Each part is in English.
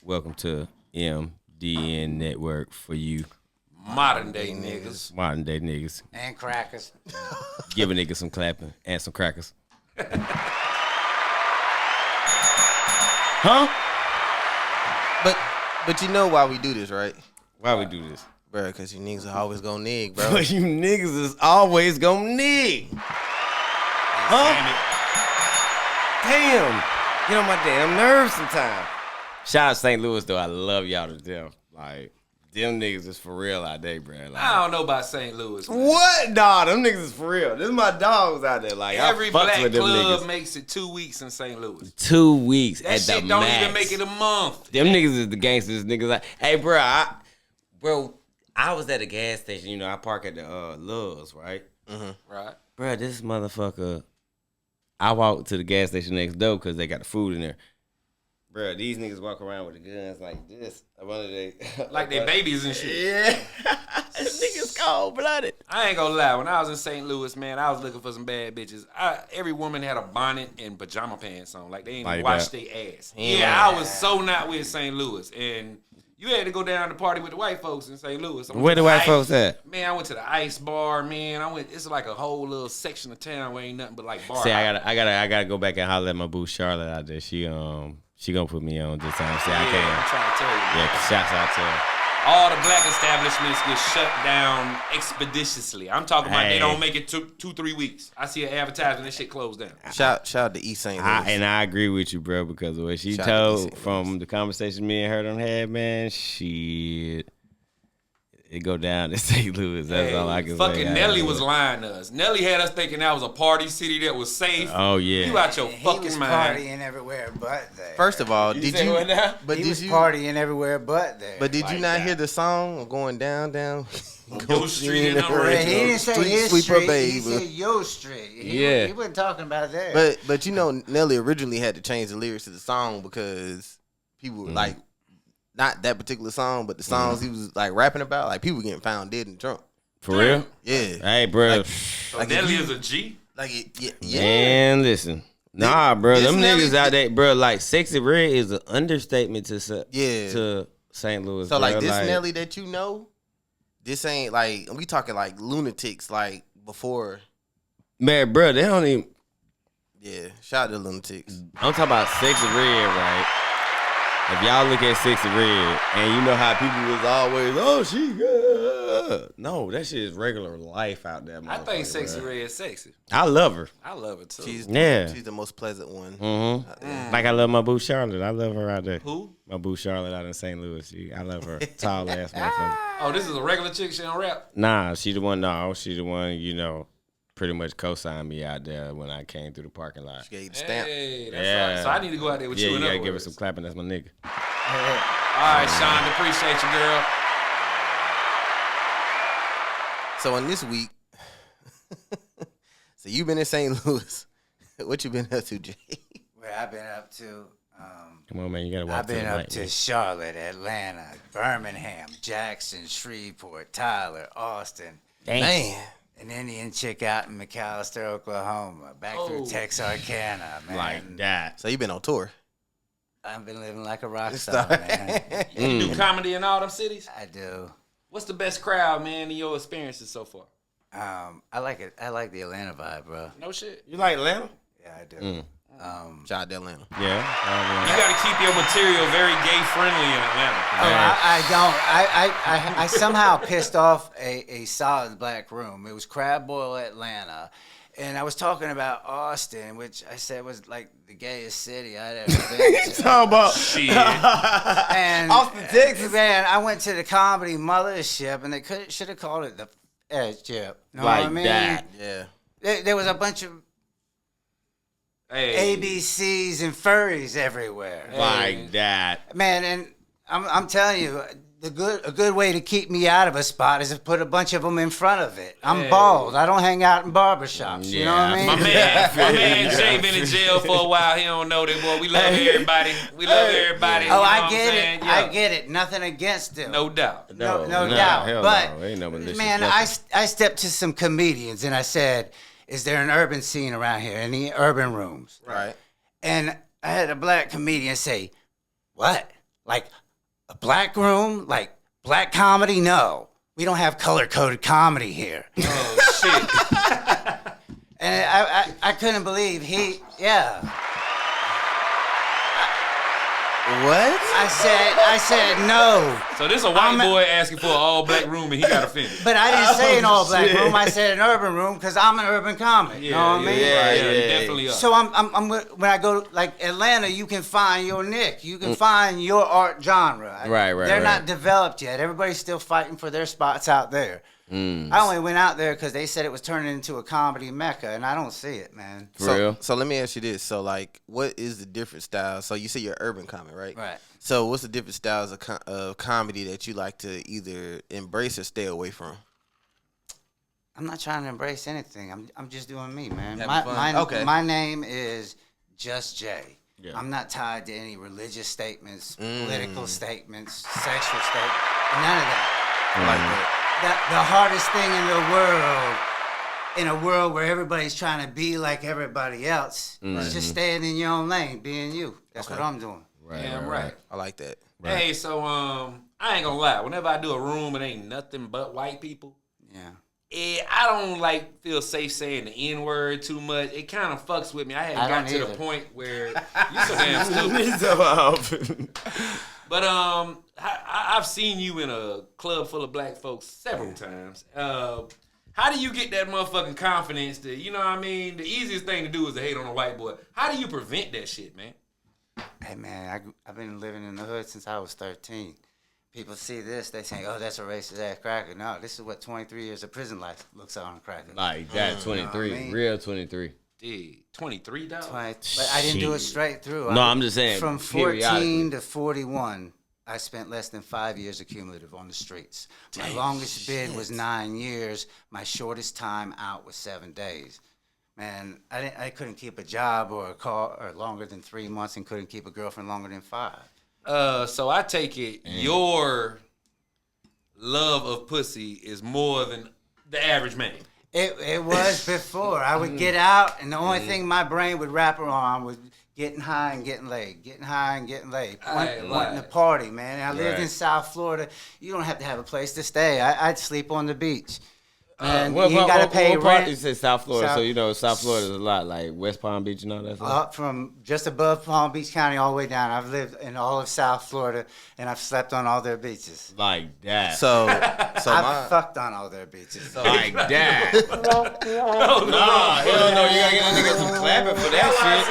Welcome to MDN Network for you Modern day niggas. modern day niggas. And crackers. Give a nigga some clapping and some crackers. Huh? But you know why we do this, right? Why we do this? Bro, because you niggas are always gonna nig, bro. But you niggas is always gonna nig. Huh? Damn. Get on my damn nerves sometimes. Shout out St. Louis though. I love y'all to death. Like, them niggas is for real out there, bro. Like, I don't know about St. Louis. Man. what? Nah, them niggas is for real. This is my dogs out there. Like, Every I fucks black with them club niggas. makes it 2 weeks in St. Louis. 2 weeks That at shit the don't max. even make it a month. Them niggas is the gangsters. Niggas like, hey, bro, I was at a gas station. You know, I park at the Love's, right? Right. Bro, this motherfucker. I walked to the gas station next door because they got the food in there. Bro, these niggas walk around with the guns like this. Like they babies and shit. Yeah. This nigga's cold blooded. I ain't gonna lie. When I was in St. Louis, man, I was looking for some bad bitches. Every woman had a bonnet and pajama pants on. Like they ain't even Like wash that. their ass. Yeah, I was so not with St. Louis. And you had to go down to party with the white folks in St. Louis. Where the white folks at? Man, I went to the ice bar, man. It's like a whole little section of town where ain't nothing but like bar. See, I gotta go back and holler at my boo Charlotte out there. She gonna put me on this time. See, I I'm can't. trying to tell you. Yeah, shouts out to her. All the black establishments get shut down expeditiously. I'm talking about they don't make it 2-3 weeks. I see an advertisement, that shit closed down. Shout out to East St. Louis. And I agree with you, bro, because what she Shout out to told DC. from the conversation me and her done had, man, it go down to St. Louis. That's all I can say. Fucking Nelly was lying to us. Nelly had us thinking that was a party city that was safe. Oh yeah. You out your He was fucking mind. partying everywhere but there. First of all, did say you? what now? But he did was you? partying everywhere but there. But did you Like not that. hear the song going down? Your street in the Yeah, rain. he didn't say Street his sweeper, street. baby. He said your street. Yeah. He wasn't talking about that. But you know, Nelly originally had to change the lyrics to the song because people were like, not that particular song, but the songs he was like rapping about, like people getting found dead and drunk. For real? Yeah, Hey, bro. So Like, Nelly if is a G. like yeah. Man, listen. Nah, bro. this Them Nelly- niggas out there, bro. Like, Sexy Red is an understatement to Yeah. to St. Louis. So like bro. this Nelly that you know, this ain't like we talking like lunatics like before. man, bro. They don't even. Yeah, shout out to lunatics. I'm talking about Sexy Red, right? If y'all look at Sexy Red, and you know how people was always, oh, she good. No, that shit is regular life out there. I think motherfucker, Sexy bro. Red is sexy. I love her. I love it too. She's Yeah. she's the most pleasant one. Mm-hmm. Like I love my boo Charlotte. I love her out there. Who? My boo Charlotte out in St. Louis. I love her. Tall ass motherfucker. Oh, this is a regular chick. She don't rap. Nah, she the one. No, she the one. You know, pretty much co-signed me out there when I came through the parking lot. She gave you the stamp. Hey, that's Yeah. right. So I need to go out there with Yeah, you. you in gotta other give her words. some clapping. That's my nigga. All right, Shonda, appreciate you, girl. So in this week, so you been in St. Louis. What you been up to, Jay? Where I've been up to, Come on, man. You gotta walk I've been to the up mic, to man. Charlotte, Atlanta, Birmingham, Jackson, Shreveport, Tyler, Austin, Man, an Indian chick out in McAllister, Oklahoma, back through Texarkana, man. Like that. so you been on tour? I've been living like a rock star, man. You do comedy in all them cities? I do. What's the best crowd, man, in your experiences so far? I like it. I like the Atlanta vibe, bro. No shit. You like Atlanta? Yeah, I do. Shout out to Atlanta. Yeah. You got to keep your material very gay friendly in Atlanta. I don't. I somehow pissed off a solid black room. It was Crab Boil Atlanta. And I was talking about Austin, which I said was like the gayest city I'd ever been to. Talk about Shit. And Austin, Texas. man, I went to the comedy mothership, and they should have called it the airship. Know what I like mean? that. Yeah. There was a bunch of Hey. ABCs and furries everywhere. Like that. Man, and I'm telling you, a good way to keep me out of a spot is to put a bunch of them in front of it. I'm bald. I don't hang out in barbershops. You know what I mean? My man Jay been in jail for a while. He don't know that, boy. We love everybody. We love everybody. Oh, You know I what get I'm it. saying? I Yeah. get it. Nothing against them. No doubt. No hell doubt. But no. Ain't no malicious man, nothing. I stepped to some comedians and I said, "Is there an urban scene around here? Any urban rooms?" Right. And I had a black comedian say, "What? Like a black room, like black comedy? No. We don't have color-coded comedy here. Oh, shit. And I couldn't believe What? I said no. So this a white boy asking for an all-black room and he got offended. But I didn't say an all-black room. I said an urban room because I'm an urban comic. You know what I mean? Yeah, you definitely are. So I'm when I go like Atlanta, you can find your niche. You can find your art genre. Right. They're not developed yet. Everybody's still fighting for their spots out there. I only went out there because they said it was turning into a comedy mecca, and I don't see it, man. For real? So let me ask you this. So, like, what is the different styles? So you say you're urban comic, right? Right. So what's the different styles of comedy that you like to either embrace or stay away from? I'm not trying to embrace anything. I'm just doing me, man. Having fun? Okay. My name is Just Jay. Yeah. I'm not tied to any religious statements, political statements, sexual statements, none of that. I like that. The hardest thing in a world where everybody's trying to be like everybody else, is just staying in your own lane, being you. That's what I'm doing. Damn right. I like that. Right. Hey, so I ain't gonna lie. Whenever I do a room, it ain't nothing but white people. Yeah. I don't feel safe saying the N word too much. It kind of fucks with me. I hadn't got to the point where you so damn stupid. But I've seen you in a club full of black folks several times. How do you get that motherfucking confidence to, you know what I mean? The easiest thing to do is to hate on a white boy. How do you prevent that shit, man? Hey, man, I've been living in the hood since I was 13. People see this, they say, oh, that's a racist ass cracker. No, this is what 23 years of prison life looks on a cracker. Like that, 23. You know what I mean? Real 23. Dude, 23, dog? But I didn't do it straight through. No, I'm just saying. From 14 to 41, I spent less than 5 years accumulative on the streets. My longest bid was 9 years. My shortest time out was 7 days. Man, I couldn't keep a job or a car or longer than 3 months, and couldn't keep a girlfriend longer than 5. So I take it your love of pussy is more than the average man. It was before. I would get out, and the only thing my brain would wrap around was getting high and getting laid, getting high and getting laid, wanting to party, man. And I lived in South Florida. You don't have to have a place to stay. I'd sleep on the beach. And you got to pay rent. You said South Florida, so you know South Florida is a lot, like West Palm Beach and all that stuff. Up from just above Palm Beach County all the way down. I've lived in all of South Florida, and I've slept on all their beaches. Like that. So I've fucked on all their beaches. Like that. Oh, Nah, hell no, you gotta get that nigga some clapping for that shit.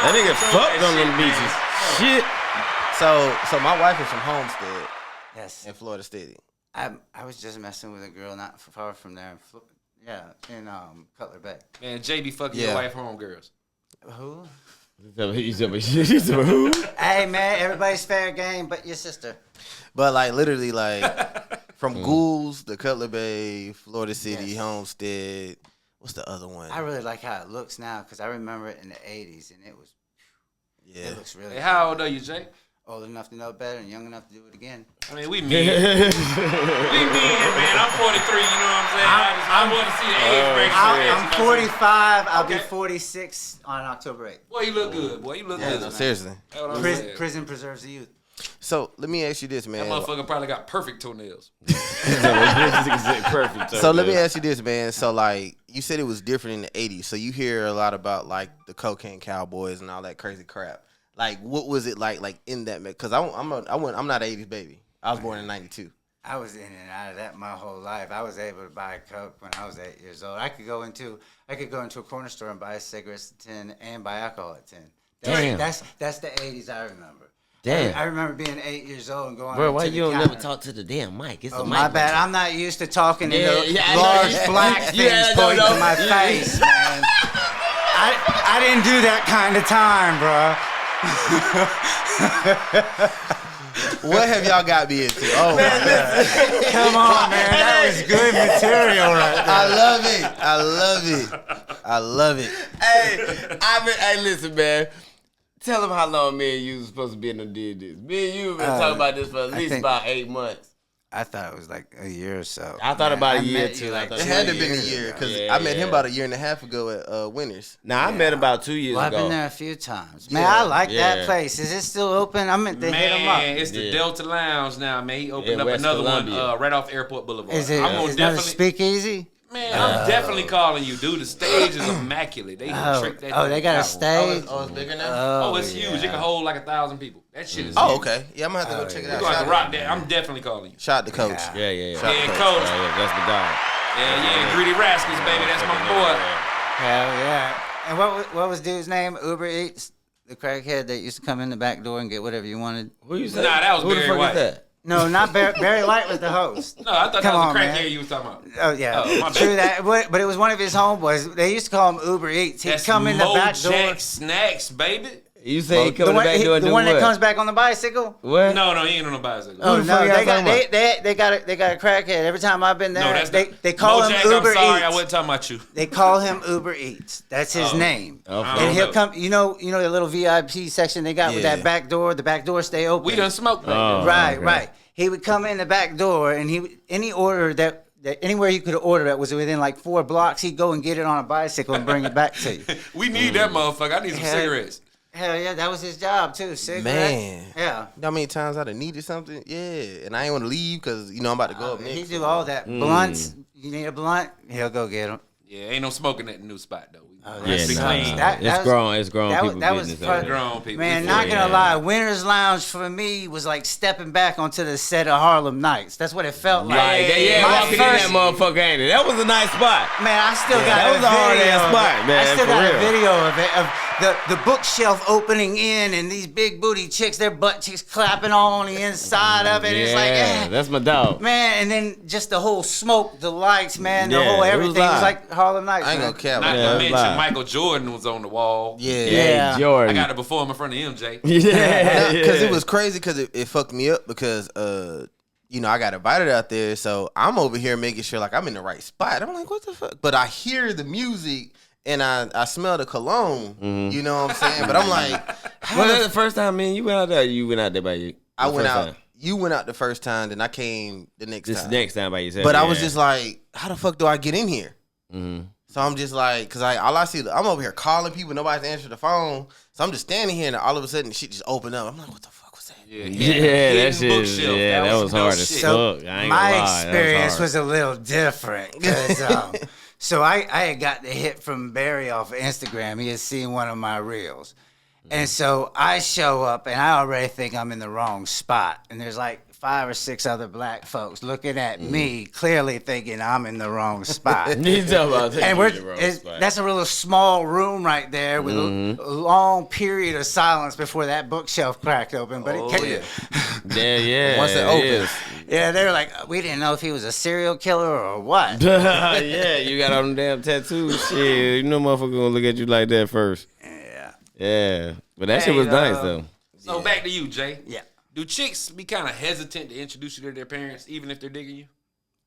That nigga fucked on them beaches. Shit. So my wife is from Homestead Yes. in Florida City. I was just messing with a girl not far from there. In Cutler Bay. Man, Jay be fucking your wife homegirls. Who? He said, who? Hey, man, everybody's fair game but your sister. But like literally like from Ghouls to Cutler Bay, Florida City, Homestead. What's the other one? I really like how it looks now because I remember it in the 80s and it was, it looks really Hey, how old are you, Jay? old enough to know better and young enough to do it again. I mean, we mean. We mean, man. I'm 43, you know what I'm saying? I want to see the age break. I'm 45. I'll be 46 on October 8th. Boy, you look good. Boy, you look good. No, seriously. Prison preserves the youth. So let me ask you this, man. That motherfucker probably got perfect toenails. Perfect. So let me ask you this, man. So like you said, it was different in the '80s. So you hear a lot about like the cocaine cowboys and all that crazy crap. Like, what was it like in that? Because I'm not an '80s baby. I was born in '92. I was in and out of that my whole life. I was able to buy a Coke when I was 8 years old. I could go into a corner store and buy cigarettes at 10 and buy alcohol at 10. Damn. That's the 80s I remember. Damn. I remember being 8 years old and going. Bro, why to the you don't counter. never talk to the damn mic? It's a mic. My bad. I'm not used to talking to I know. large black things pointing to my face, man. I didn't do that kind of time, bro. What have y'all got me into? Oh my God. Come on, man. That was good material right there. I love it. Hey, listen, man. Tell them how long me and you was supposed to be in the did this. Me and you have been talking about this for at least about 8 months. I thought it was like a year or so. I thought about a year met too. you like It had to have been a 20 year years ago. because Yeah, I met him yeah. about a year and a half ago at Winners. Now I met him about 2 years Well, I've ago. been there a few times. Man, I like Yeah. that place. Is it still open? I meant to hit him up. Man, it's the Yeah. Delta Lounge now, man. He opened In up West another Columbia. one right off Airport Boulevard. Is it? I'm gonna Is that a definitely, speakeasy? man. I'm definitely calling you, dude. The stage is immaculate. They gonna trick that. Oh, they got a out. stage. It's bigger now. Oh, it's huge. It can hold like 1,000 people. That shit is. Oh, huge. okay. Yeah, I'm gonna have to go check it We're out. gonna have Shout to rock that. I'm definitely calling you. Shout out to Coach. Yeah, yeah, yeah. Shout out Yeah, to Coach. Yeah, that's the dog. Yeah, Greedy Rascals, baby. That's my boy. Hell yeah. And what was dude's name? Uber Eats? The crackhead that used to come in the back door and get whatever you wanted? Who you say? Nah, that was Who the Barry fuck White. is that? No, not Barry White was the host. No, I thought Come that was on, the man. crackhead you was talking about. Oh, yeah. Oh, my bad. True that. But it was one of his homeboys. They used to call him Uber Eats. He'd That's come in the back door. Mojack Snacks, baby. You say he The coming one, back door and the do one what? that comes back on the bicycle? What? No, he ain't on the bicycle. Oh the no, fuck y'all they got talking they got a crackhead. Every time I've been there, No, that's they call Mojack, him Uber I'm sorry, Eats. I wasn't talking about you. They call him Uber Eats. That's his Oh. name. Okay. And he'll know. come. You know the little VIP section they got with Yeah. that back door. The back door stay open. We done smoked back Oh. Right, okay. right. He would come in the back door, and any order that anywhere you could order that was within like 4 blocks, he'd go and get it on a bicycle and bring it back to you. there. We need that motherfucker. I need some Yeah. cigarettes. Hell yeah, that was his job too. Cigarette. Man. Yeah. You know how many times I'd have needed something? Yeah. And I ain't want to leave because, I'm about to go up next. He do all that. Blunts. You need a blunt? He'll go get them. Yeah, ain't no smoking at the new spot though. Yeah, That's nah, clean. nah. It's grown that was- people that was business. fun. out there. Grown people. Man, We not for it. gonna lie, Winter's Lounge for me was like stepping back onto the set of Harlem Nights. That's what it felt like. Like, yeah, My walking first- in that motherfucker, ain't it? That was a nice spot. Man, I still got that a was a hard video ass of spot, it. man, I still for got real. a video of it of the bookshelf opening in and these big booty chicks, their butt cheeks clapping all on the inside of it. It's like, that's my dog. man, and then just the whole smoke, the lights, man, the Yeah, whole it was everything was live. like Harlem Nights. I ain't man. gonna cap. Not Yeah, to that's mention live. Michael Jordan was on the wall. Yeah. Yeah. I Jordan. got to perform in front of MJ. Yeah, Because it was crazy because it fucked me up because, I got invited out there. So I'm over here making sure like I'm in the right spot. I'm like, what the fuck? But I hear the music and I smell the cologne. You know what I'm saying? But I'm like, how Well, the that's the first time, man. You went out there. You went out there by you. I went first out. time. You went out the first time, then I came the next This time. next time by yourself. But I was yeah. just like, how the fuck do I get in here? Mhm. So I'm just like, because all I see, I'm over here calling people, nobody's answering the phone. So I'm just standing here, and all of a sudden, shit just opened up. I'm like, what the fuck was that? Yeah, Yeah, that shit. bookshelf. Yeah, that was hard no as shit. fuck. I ain't My gonna lie, experience that was a little different 'cause, so I had got the hit from Barry off of Instagram. He had seen one of my reels. And so I show up and I already think I'm in the wrong spot. And there's like 5 or 6 other black folks looking at me, clearly thinking I'm in the wrong spot. You talking about taking And you the wrong spot. that's a real small room right there with a long period of silence before that bookshelf cracked open. But Oh, it came, yeah. yeah. Once it opens. yeah, they were like, we didn't know if he was a serial killer or what. Yeah, you got all them damn tattoos. Shit, you know motherfucker gonna look at you like that first. Yeah. Yeah. But that shit Hey, was nice though. So back to you, Jay. Yeah. Do chicks be kind of hesitant to introduce you to their parents, even if they're digging you?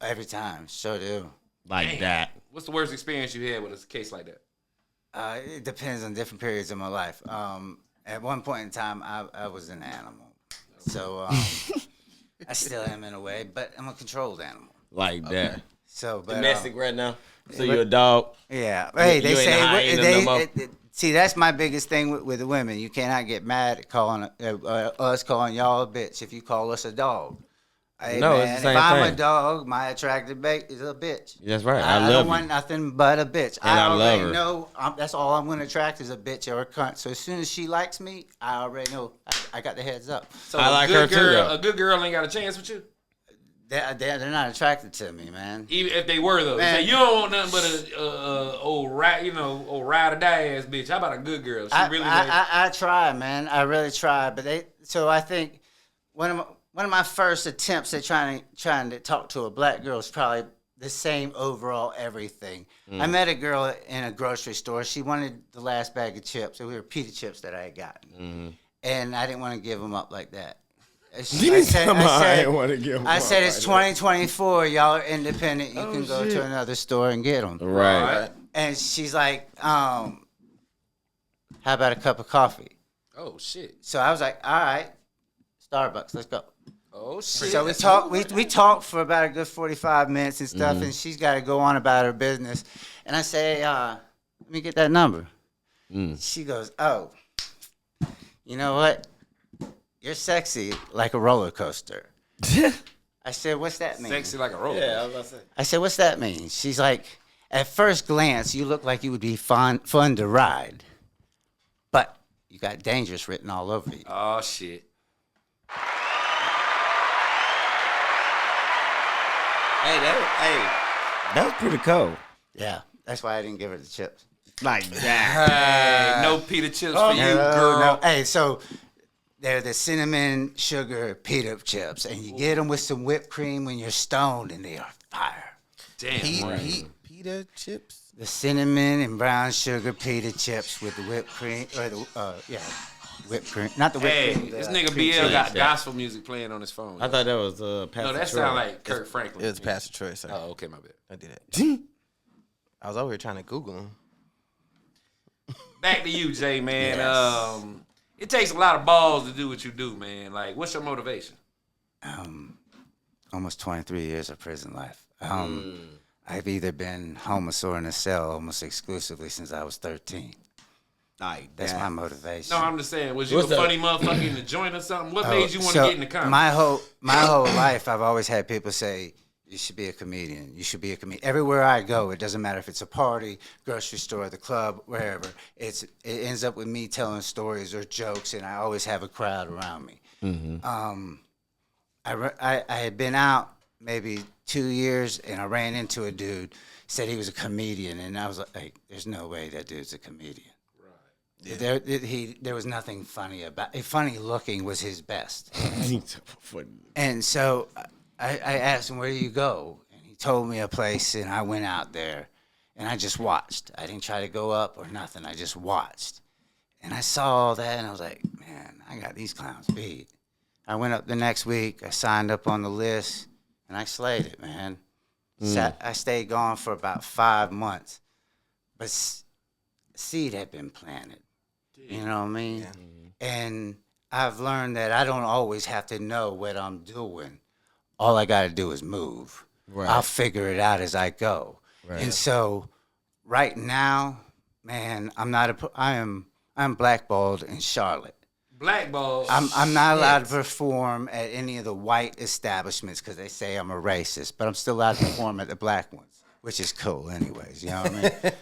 Every time. Sure do. Like Damn. that. What's the worst experience you had with a case like that? It depends on different periods of my life. At one point in time, I was an animal. So I still am in a way, but I'm a controlled animal. Like that. So, but, Domestic right now. So you a dog. yeah. Hey, You they ain't say a hyena no more? see that's my biggest thing with the women. You cannot get mad at calling us calling y'all a bitch if you call us a dog. Hey, No, it's man, the same if I'm thing. a dog, my attractive mate is a bitch. That's right. I I love don't you. want nothing but a bitch. And I love already her. know that's all I'm going to attract is a bitch or a cunt. So as soon as she likes me, I already know I got the heads up. So I like a good her too, girl, though. a good girl ain't got a chance with you, They're not attracted to me, man. even if they were though. Man. Say, you don't want nothing but a old ride or die ass bitch. How about a good girl? She really I try, man. I really try, but so I think one of my first attempts at trying to talk to a black girl is probably the same overall everything. I met a girl in a grocery store. She wanted the last bag of chips. It were pita chips that I had gotten, and I didn't want to give them up like that. I said, want to give. I said it's 2024. Y'all are independent. You can go to another store and get them. Right. And she's like, how about a cup of coffee? Oh shit. So I was like, all right, Starbucks, let's go. Oh shit! So we talked for about a good 45 minutes and stuff, and she's got to go on about her business. And I say, let me get that number. She goes, oh, you know what? You're sexy like a roller coaster. I said, what's that mean? Sexy like a roller coaster. Yeah, I was about to say. I said, what's that mean? She's like, at first glance, you look like you would be fun to ride, but you got dangerous written all over you. Oh shit! That was pretty cold. Yeah, that's why I didn't give her the chips. Like that. Hey, no pita chips for you, girl. No. Hey, so they're the cinnamon sugar pita chips, and you get them with some whipped cream when you're stoned, and they are fire. Damn. Pita chips. The cinnamon and brown sugar pita chips with the whipped cream, or the whipped cream, not the whipped Hey, cream. this the nigga cream BL cheese. got gospel music playing on his phone. I thought that was Pastor No, that Troy. sound like Kirk Franklin. It was Pastor Troy, sir. Oh, okay, my bad. I did it. I was over here trying to Google him. Back to you, Jay, man. Yes. It takes a lot of balls to do what you do, man. Like, what's your motivation? Almost 23 years of prison life. I've either been homeless or in a cell almost exclusively since I was 13. Like That's that. my motivation. No, I'm just saying, was you What's a up? funny motherfucker in the joint or something? What made you want to So get in the comedy? my whole life, I've always had people say, you should be a comedian. You should be a comedian. Everywhere I go, it doesn't matter if it's a party, grocery store, the club, wherever. It ends up with me telling stories or jokes, and I always have a crowd around me. I had been out maybe 2 years, and I ran into a dude, said he was a comedian, and I was like, there's no way that dude's a comedian. Yeah. There was nothing funny about it. Funny looking was his best. And so I asked him, where do you go? And he told me a place, and I went out there, and I just watched. I didn't try to go up or nothing. I just watched. And I saw all that, and I was like, man, I got these clowns beat. I went up the next week. I signed up on the list, and I slayed it, man. I stayed gone for about 5 months. But seed had been planted. You know what I mean? Yeah. And I've learned that I don't always have to know what I'm doing. All I got to do is move. Right. I'll figure it out as I go. Right. And so right now, man, I'm blackballed in Charlotte. Blackballed? I'm not allowed to perform at any of the white establishments because they say I'm a racist, but I'm still allowed to perform at the black ones, which is cool anyways, you know what I mean?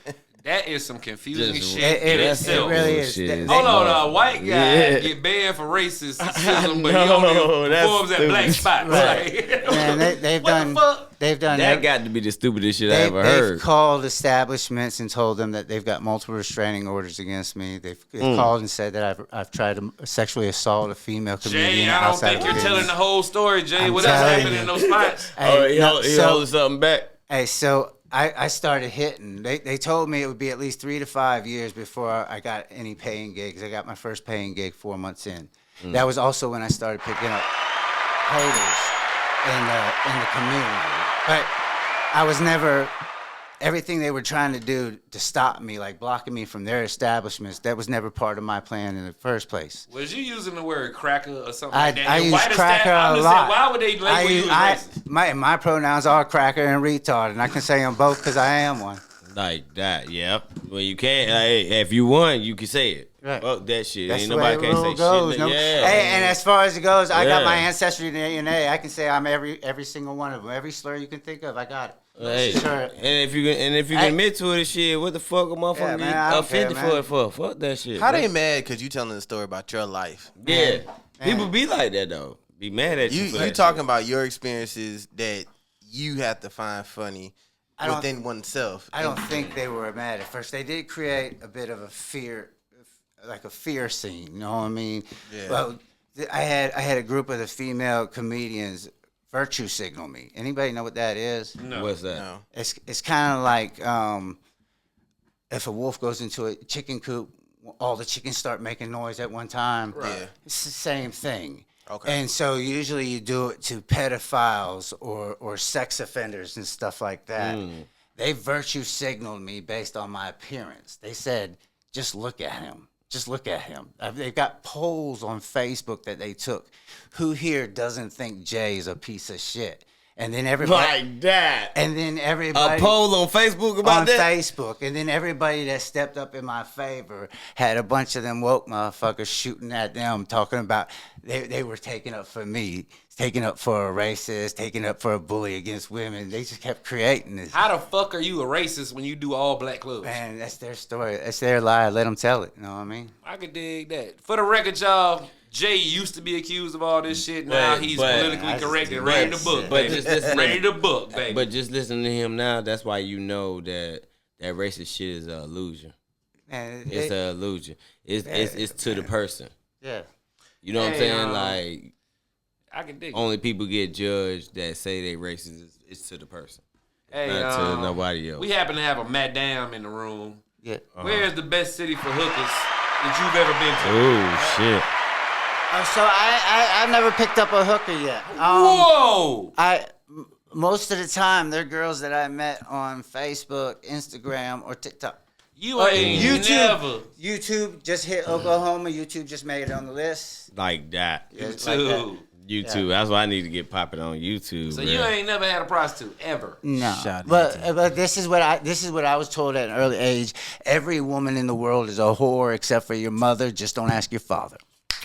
That is some confusing shit. It really is. Hold on, a white guy get banned for racism, but he only performs at black spots. Right. Like, man, they've done that got to be the stupidest shit I ever heard. They've called establishments and told them that they've got multiple restraining orders against me. They've called and said that I've tried to sexually assault a female comedian. Jay, I don't think you're telling the whole story, Jay. What else happened in those spots? He holding something back. Hey, so I started hitting. They told me it would be at least 3 to 5 years before I got any paying gigs. I got my first paying gig 4 months in. That was also when I started picking up haters in the community. But I was never, everything they were trying to do to stop me, like blocking me from their establishments, that was never part of my plan in the first place. Was you using the word cracker or something like that? I use cracker a lot. Why would they label you as racist? My pronouns are cracker and retard, and I can say them both because I am one. Like that, yep. Well, you can't. If you won, you can say it. Right. Fuck that shit. That's Ain't the way nobody the can't rule say goes. shit. No. Yeah. Hey, and as far as it goes, I got Yeah. my ancestry DNA. I can say I'm every single one of them. Every slur you can think of, I got it. Hey, Sure. and if you can admit to it, shit, what the fuck a motherfucker man, I get don't offended care, for man. it for? Fuck that shit. How bro. they mad because you telling the story about your life? Yeah, Man. people be like that though. Be mad at you. You for that talking shit. about your experiences that you have to find funny within oneself. I don't think they were mad at first. They did create a bit of a fear, like a fear scene. You know what I mean? Yeah. Well, I had a group of the female comedians virtue signal me. Anybody know what that is? No. What's that? No. It's kind of like if a wolf goes into a chicken coop, all the chickens start making noise at one time. Right. Yeah. It's the same thing. Okay. And so usually you do it to pedophiles or sex offenders and stuff like that. They virtue signaled me based on my appearance. They said, just look at him. Just look at him. They've got polls on Facebook that they took. Who here doesn't think Jay is a piece of shit? And then everybody like that. And then everybody a poll on Facebook about that. On Facebook, and then everybody that stepped up in my favor had a bunch of them woke motherfuckers shooting at them, talking about they were taking up for me, taking up for a racist, taking up for a bully against women. They just kept creating this. How the fuck are you a racist when you do all black clubs? Man, that's their story. That's their lie. Let them tell it. You know what I mean? I could dig that. For the record, y'all, Jay used to be accused of all this shit. Now he's politically correct and ready to book, baby. Ready to book, baby. But just listen to him now. That's why you know that racist shit is an illusion. Man, it's an illusion. It's to the person. Yeah. You know what I'm saying? Like, I can dig only people get judged that say they racist is to the person. Hey, not to nobody else. We happen to have a madam in the room. Yeah. Where's the best city for hookers that you've ever been to? Oh, shit. So I've never picked up a hooker yet. Whoa! Most of the time, they're girls that I met on Facebook, Instagram, or TikTok. You ain't never. YouTube just hit Oklahoma. YouTube just made it on the list. Like that. Yeah, YouTube. like that. YouTube. Yeah. That's why I need to get popping on YouTube. So you ain't never had a prostitute ever. No, but this is what I was told at an early age. Every woman in the world is a whore except for your mother. Just don't ask your father.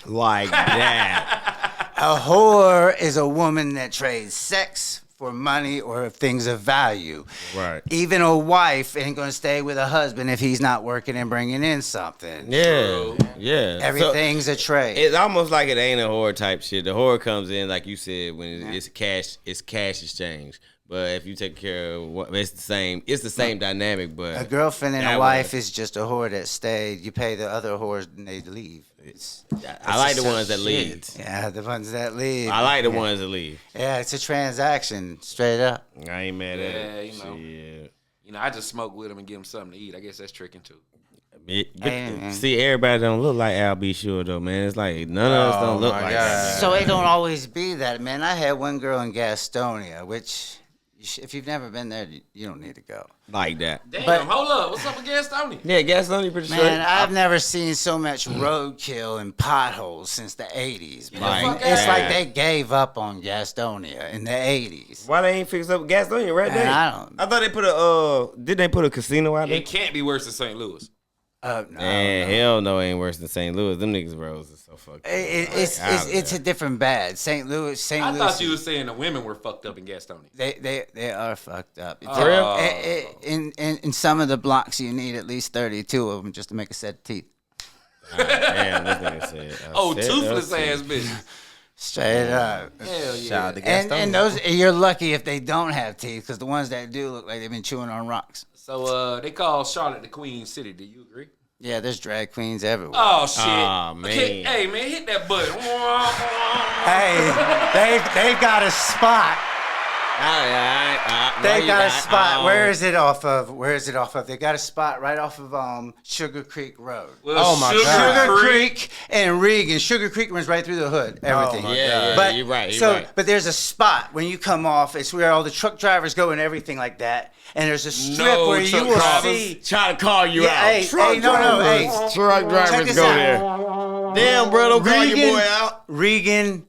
Like that. A whore is a woman that trades sex for money or things of value. Right. Even a wife ain't gonna stay with a husband if he's not working and bringing in something. Yeah. Yeah. Everything's a trade. It's almost like it ain't a whore type shit. The whore comes in, like you said, when it's cash exchange. But if you take care of what, it's the same dynamic. But a girlfriend and a wife is just a whore that stayed. You pay the other whores and they leave. I like the ones that leave. Yeah, the ones that leave. I like the ones that leave. Yeah, it's a transaction, straight up. I ain't mad at it. You know, I just smoke with them and give them something to eat. I guess that's tricking too. See, everybody don't look like Al B. Sure though, man. It's like none of us don't look like that. So it don't always be that, man. I had one girl in Gastonia, which if you've never been there, you don't need to go. Like that. Damn, hold up. What's up with Gastonia? Yeah, Gastonia pretty straight. Man, I've never seen so much roadkill and potholes since the 80s. It's like they gave up on Gastonia in the 80s. Why they ain't fixed up Gastonia right there? I thought they put did they put a casino out there? It can't be worse than St. Louis. No, hell no, it ain't worse than St. Louis. Them niggas roads are so fucked up. It's a different bad. St. Louis. I thought you were saying the women were fucked up in Gastonia. They are fucked up. For real? In some of the blocks, you need at least 32 of them just to make a set of teeth. Damn, this nigga said. Toothless ass bitch. Straight up. Hell yeah. And those, you're lucky if they don't have teeth, because the ones that do look like they've been chewing on rocks. So they call Charlotte the Queen City. Do you agree? Yeah, there's drag queens everywhere. Oh shit! Oh man! Okay, hey man, hit that button. Hey, they've got a spot. They got a spot. Where is it off of? They got a spot right off of Sugar Creek Road. Well, oh my God! Sugar Creek and Regan. Sugar Creek runs right through the hood. Everything. Oh yeah, but you're right. But there's a spot when you come off. It's where all the truck drivers go and everything like that. And there's a strip where you will see. Try to call you out. Hey, truck drivers go there. Damn, bro, don't call your boy out. Regan,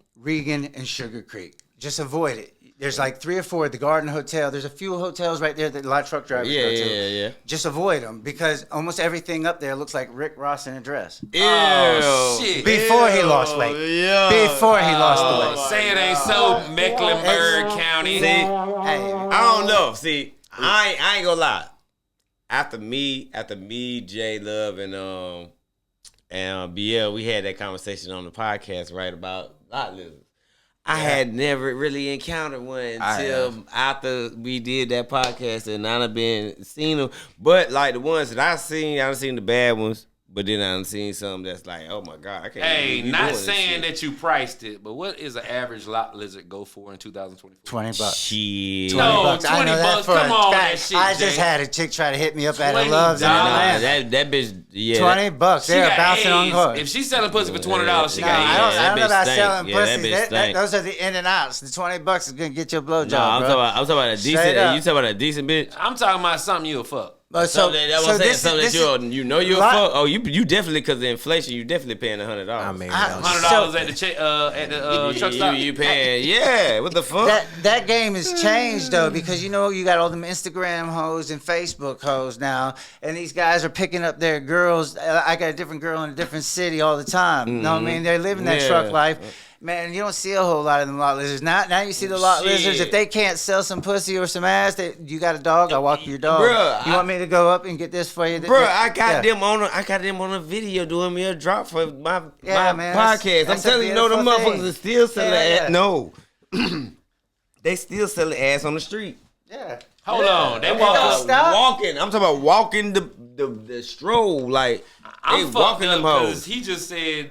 and Sugar Creek. Just avoid it. There's like 3 or 4 at the Garden Hotel. There's a few hotels right there that a lot of truck drivers go to. Yeah. Just avoid them because almost everything up there looks like Rick Ross in a dress. Ew. Oh, shit. Before he lost weight. Yeah. Before he lost the weight. Say it ain't so, Mecklenburg County. See, I don't know. See, I ain't gonna lie. After me, J Love and BL, we had that conversation on the podcast, right, about lot lizards. I had never really encountered one until after we did that podcast, and I done seen them. But like the ones that I done seen the bad ones. But then I done seen some that's like, oh my God, I can't. Hey, not saying that you priced it, but what is an average lot lizard go for in 2024? $20. Shit. $20. $20. Come on, that shit. I just had a chick try to hit me up at a Love's in Atlanta. That bitch, yeah. $20. They're bouncing on cars. If she's selling pussy for $20, she got AIDS. I don't know about selling pussy. Those are the in and outs. The $20 is gonna get you a blowjob. No, I'm talking about a decent. You talking about a decent bitch? I'm talking about something you'll fuck. But Something that you know you're fuck. Oh, you definitely, because of inflation, you definitely paying $100. I mean, $100 at the truck stop. You paying? Yeah, what the fuck? That game has changed though, because you got all them Instagram hoes and Facebook hoes now, and these guys are picking up their girls. I got a different girl in a different city all the time. You know what I mean? They're living that truck life. Man, you don't see a whole lot of them lot lizards. Now you see the lot lizards. If they can't sell some pussy or some ass, you got a dog, I'll walk your dog. Bruh, you want me to go up and get this for you? Bro, I got them on a video doing me a drop for my podcast. I'm telling you, the motherfuckers are still selling ass. No. They still selling ass on the street. Yeah. Hold on. They walking. I'm talking about walking the stroll. Like, I'm walking them hoes. He just said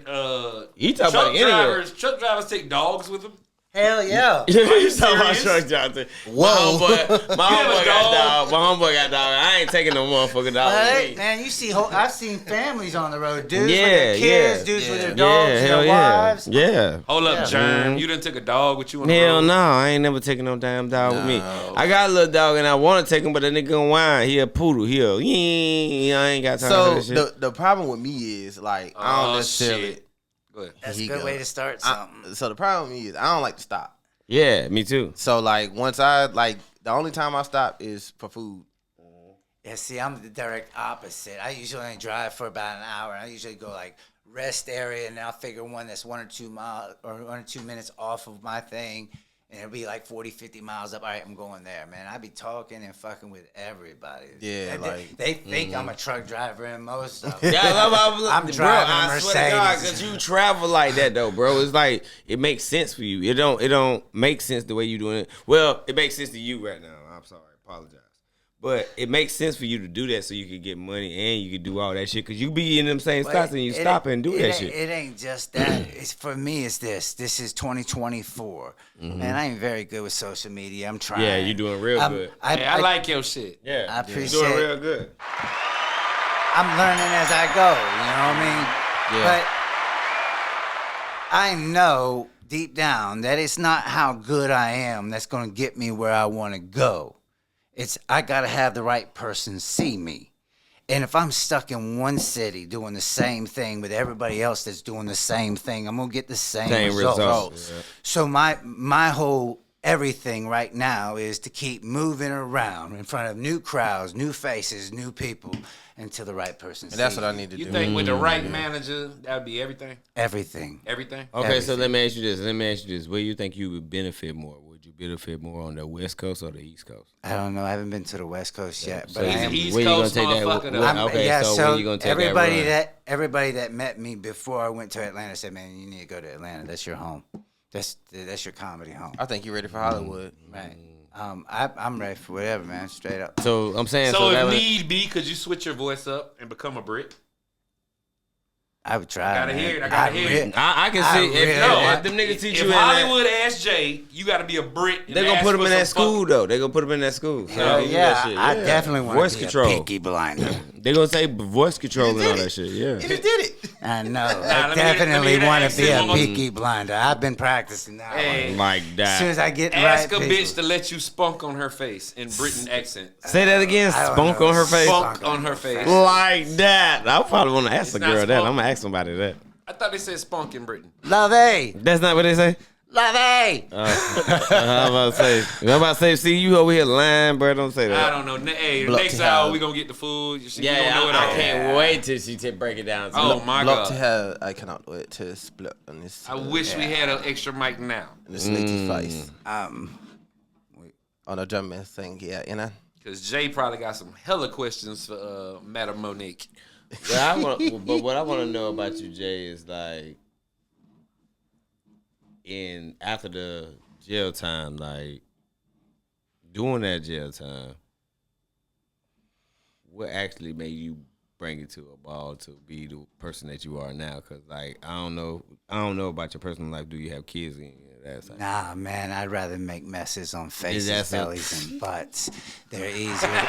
he talking about drivers. Truck drivers take dogs with them. Hell yeah. You talking about truck drivers. Whoa. My homeboy got dog. My homeboy got dog. I ain't taking no motherfucking dog. Right? Man, you see, I've seen families on the road. Dudes with their kids, dudes with their dogs, and their wives. Yeah. Hold up, Germ. You done took a dog with you on the road? Hell no. I ain't never taking no damn dog with me. I got a little dog and I want to take him, but that nigga gonna whine. He a poodle. I ain't got time for that shit. So the problem with me is, like, I don't necessarily... That's a good way to start something. So the problem is, I don't like to stop. Yeah, me too. So, like, the only time I stop is for food. Yeah, see, I'm the direct opposite. I usually only drive for about an hour. I usually go, like, rest area, and I'll figure one that's 1 or 2 miles or 1 or 2 minutes off of my thing. And it'll be like 40, 50 miles up. All right, I'm going there, man. I be talking and fucking with everybody. Yeah, they think I'm a truck driver in most of them. Yeah, I'm driving a Mercedes. I swear to God, because you travel like that, though, bro. It's like, it makes sense for you. It don't make sense the way you doing it. Well, it makes sense to you right now. I'm sorry. Apologize. But it makes sense for you to do that so you can get money and you can do all that shit. Because you be in them same spots and you stop and do that shit. It ain't just that. It's for me, it's this. This is 2024. Man, I ain't very good with social media. I'm trying. Yeah, you doing real good. I like your shit. Yeah, I appreciate you doing real good. I'm learning as I go. You know what I mean? Yeah. But I know deep down that it's not how good I am that's going to get me where I want to go. I got to have the right person see me. And if I'm stuck in one city doing the same thing with everybody else that's doing the same thing, I'm going to get the same results. Yeah. So my whole everything right now is to keep moving around in front of new crowds, new faces, new people, until the right person sees me. And that's what I need to do. You think with the right manager, that would be everything? Everything. Everything? Okay, Everything. so let me ask you this. Where do you think you would benefit more? Would you benefit more on the West Coast or the East Coast? I don't know. I haven't been to the West Coast yet. So But he's I an am. East Where you gonna Coast take that? motherfucker, though. Okay, so where you gonna take everybody that? everybody that met me before I went to Atlanta said, "Man, you need to go to Atlanta. That's your home. That's your comedy home." I think you're ready for Hollywood. Right. I'm ready for whatever, man. Straight up. So I'm saying. So if that need be, could you switch your voice up and become a Brit? I would try. I gotta hear it. I can see if them niggas teach you if in Hollywood asked Jay, you got to be a Brit. They're gonna put him in that school though. They're gonna put him in that school. Hell yeah, I definitely want voice to be control. a Peaky Blinder. They're gonna say voice control and all that shit. Yeah. He just did it. I know. Nah, I definitely want to be a accent. Peaky Blinder. I've been practicing that one. Like that. As soon as I get Ask right a people. bitch to let you spunk on her face in Britain accent. Say that again. I don't Spunk know. on her face. Spunk on her face. Like that. I probably want to ask It's a not girl that. spunk. I'm gonna ask somebody that. I thought they said spunk in Britain. Love A. That's not what they say. Love A. I'm about to say. See you over here lying, bro. Don't say that. I don't know. Hey, Block next to hour have- we gonna get the food. We Yeah, gonna know it I all. can't wait till she break it down. To Oh me. my Block to god! have. I cannot wait to split on this. I wish we had an extra mic now, On this latest face. On a drum and thing, yeah, you know. cause Jay probably got some hella questions for Madam Monique. But what I want to know about you, Jay, is like, after the jail time, like doing that jail time, what actually made you bring it to a ball to be the person that you are now? Because like I don't know about your personal life. Do you have kids and that side? Nah, man, I'd rather make messes on faces, that so? bellies, and butts. They're easier.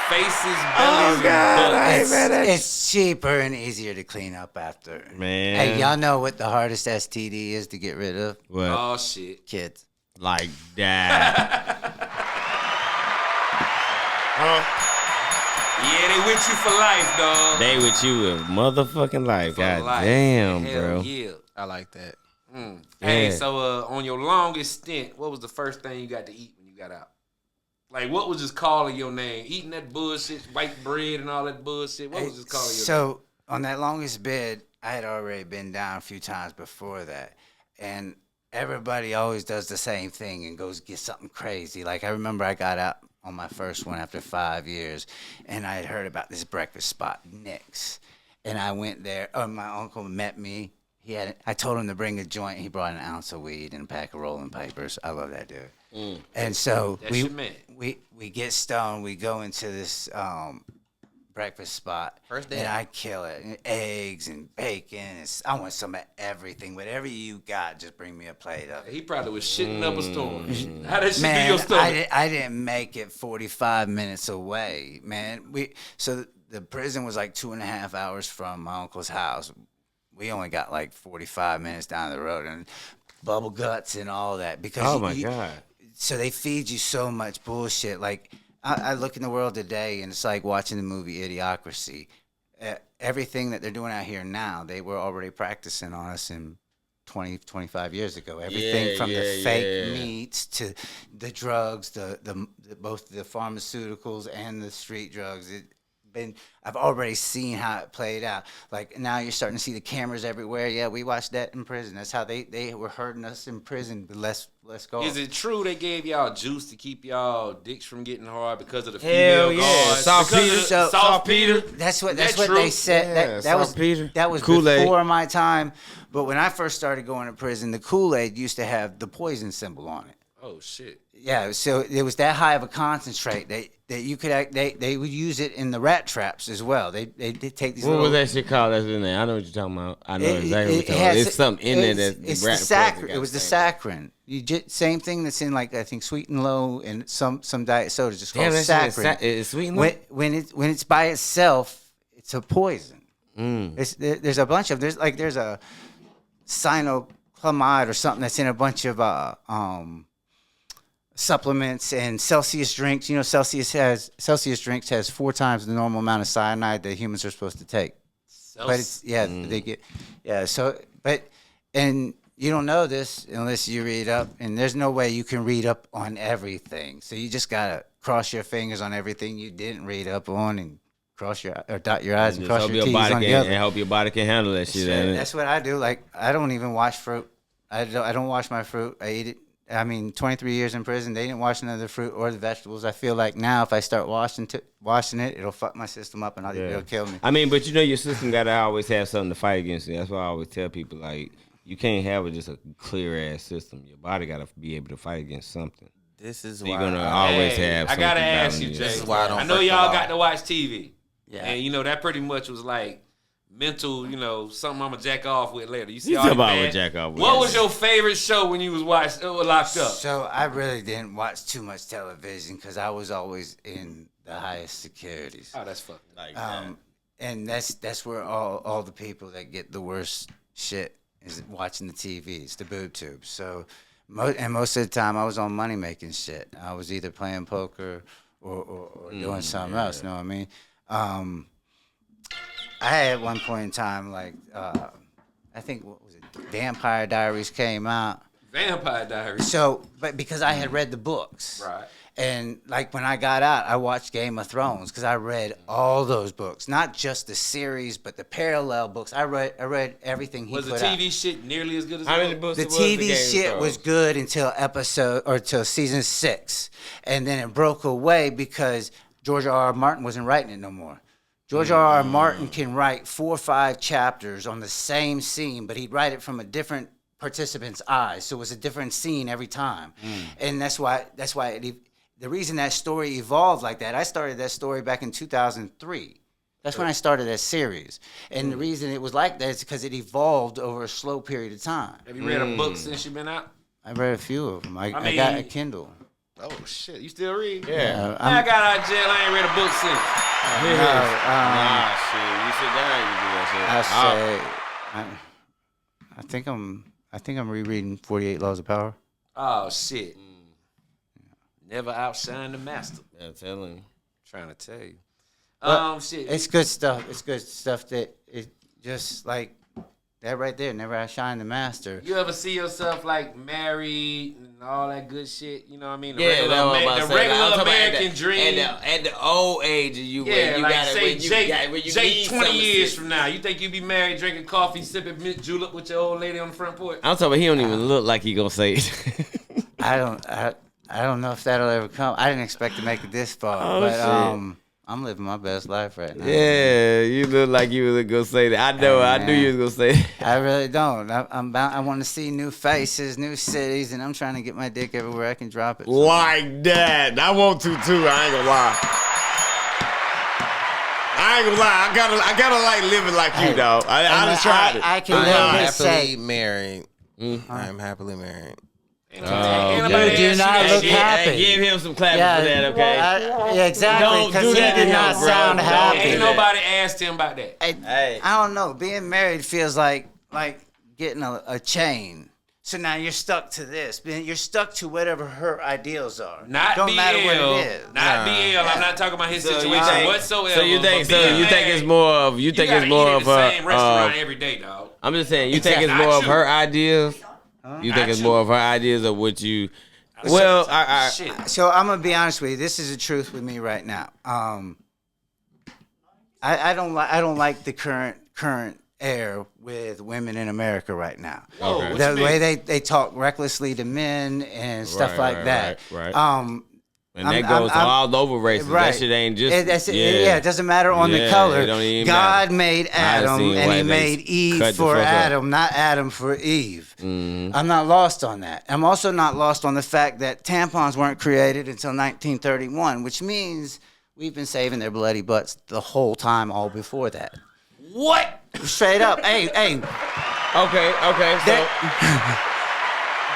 Faces, bellies, and butts. It's cheaper and easier to clean up after. Man. Hey, y'all know what the hardest STD is to get rid of? What? Oh shit! Kids. Like that. Yeah, they with you for life, dog. They with you with motherfucking life. For God life. damn, Hell bro. Yeah. I like that. Hey, Yeah. so on your longest stint, what was the first thing you got to eat when you got out? Like, what was just calling your name? Eating that bullshit, white bread and all that bullshit. What was just calling your name? So on that longest bid, I had already been down a few times before that, and everybody always does the same thing and goes get something crazy. Like I remember I got out on my first one after 5 years, and I had heard about this breakfast spot, Nick's, and I went there. My uncle met me. I told him to bring a joint. He brought an ounce of weed and a pack of rolling papers. I love that dude. And so That's your man. we get stoned. We go into this breakfast spot, First day. and I kill it. And eggs and bacon. I want some of everything. Whatever you got, just bring me a plate of it. He probably was shitting up a storm. How that shit do Man, your stomach? I didn't make it 45 minutes away, man. So the prison was like 2.5 hours from my uncle's house. We only got like 45 minutes down the road, and bubble guts and all that. Because Oh my God. So they feed you so much bullshit. Like I look in the world today, and it's like watching the movie Idiocracy. Everything that they're doing out here now, they were already practicing on us in 20, 25 years ago. Everything from the fake meats to the drugs, the both the pharmaceuticals and the street drugs. I've already seen how it played out. Like now you're starting to see the cameras everywhere. Yeah, we watched that in prison. That's how they were hurting us in prison. But let's go. Is it true they gave y'all juice to keep y'all dicks from getting hard because of the Hell female yeah. guards? Saltpeter. Saltpeter. That's what true? they said. Yeah, That was Kool-Aid. before my time. But when I first started going to prison, the Kool-Aid used to have the poison symbol on it. Oh shit. Yeah, so it was that high of a concentrate that you could they would use it in the rat traps as well. They take these. What was that shit called? That's in there. I know what you're talking about. I know exactly what you're talking about. has- It's something in there that it's rat the saccharin. poison It was the got saccharin. Same thing that's in like I think Sweet and Low and some diet sodas. Just Damn, called that shit saccharin. is sweet and low? when it's by itself, it's a poison. Mm. There's a bunch of there's a cyanoclamide or something that's in a bunch of supplements and Celsius drinks. You know, Celsius drinks has 4 times the normal amount of cyanide that humans are supposed to take. But it's they get and you don't know this unless you read up, and there's no way you can read up on everything. So you just gotta cross your fingers on everything you didn't read up on, and dot your I's and Just cross hope your T's body on the can, other. and hope your body can handle that shit. ain't it? That's what I do. Like I don't even wash fruit. I don't wash my fruit. I eat it. I mean, 23 years in prison, they didn't wash none of the fruit or the vegetables. I feel like now if I start washing it, it'll fuck my system up and it'll kill me. I mean, but you know, your system gotta always have something to fight against it. That's why I always tell people, like, you can't have just a clear ass system. Your body gotta be able to fight against something. This is So why you're gonna always have. I gotta something ask battling you, Jay. This is why I don't I know break the y'all law. got to watch TV. Yeah. And you know that pretty much was like mental, something I'm gonna jack off with later. You see You all talk that about bad? what jack off with. What was your favorite show when you was locked up? So I really didn't watch too much television because I was always in the highest securities. Oh, that's fucked. like that? And that's where all the people that get the worst shit is watching the TV. It's the boob tubes. So most of the time I was on money making shit. I was either playing poker or doing something else. You know what I mean? I had at one point in time like I think what was it? Vampire Diaries came out. Vampire Diaries. So, but because I had read the books, Right. And like when I got out, I watched Game of Thrones because I read all those books, not just the series, but the parallel books. I read everything he Was the put out. TV shit nearly as good as How the many book? books? The it was TV Game of shit Thrones? was good until season 6, and then it broke away because George R.R. Martin wasn't writing it no more. George R.R. Martin can write 4 or 5 chapters on the same scene, but he'd write it from a different participant's eyes, so it was a different scene every time, and that's why the reason that story evolved like that. I started that story back in 2003. That's when I started that series, and the reason it was like that is because it evolved over a slow period of time. Have you read a book since you've been out? I read a few of them. I mean- got a Kindle. Oh shit, you still read? Yeah. I got out of jail. I ain't read a book since. Nah, shit. You sit down, you do that shit. I think I'm rereading 48 Laws of Power. Oh shit. Never outshine the master. Yeah, tell him. Trying to tell you. Shit. It's good stuff. It's good stuff that it just like that right there. Never outshine the master. You ever see yourself like married and all that good shit? You know what I mean? The Yeah, regular American dream. At the old age, you like gotta, say Jake 20 years shit. from now, you think you be married, drinking coffee, sipping mint julep with your old lady on the front porch? I'm talking about he don't even look like he gonna say it. I don't know if that'll ever come. I didn't expect to make it this far, but shit. I'm living my best life right now. Yeah, you look like you was gonna say that. I knew you was gonna say that. I really don't. I want to see new faces, new cities, and I'm trying to get my dick everywhere I can drop it. Like that. I want to too. I ain't gonna lie. I gotta like living like you, dog. I just tried it. I can live happily married. I'm happily married. You do not look happy. Hey, give him some clapping for that, okay? Yeah, exactly. Because he did not sound happy. Ain't nobody asked him about that. I don't know. Being married feels like getting a chain. So now you're stuck to this. You're stuck to whatever her ideals are. Don't matter what it is. Not BL. I'm not talking about his situation whatsoever. So you think it's more of the same restaurant every day, dog. I'm just saying you think it's more of her ideas. You think it's more of her ideas of what you? Well, so I'm gonna be honest with you. This is the truth with me right now. I don't like the current air with women in America right now. Okay. The way they talk recklessly to men and stuff like that. Right. And that goes all over races. Right. That shit ain't just. It doesn't matter on the color. God made Adam and he made Eve for Adam, not Adam for Eve. Mm-hmm. I'm not lost on that. I'm also not lost on the fact that tampons weren't created until 1931, which means we've been saving their bloody butts the whole time, all before that. What? Straight up. Hey. Okay. So.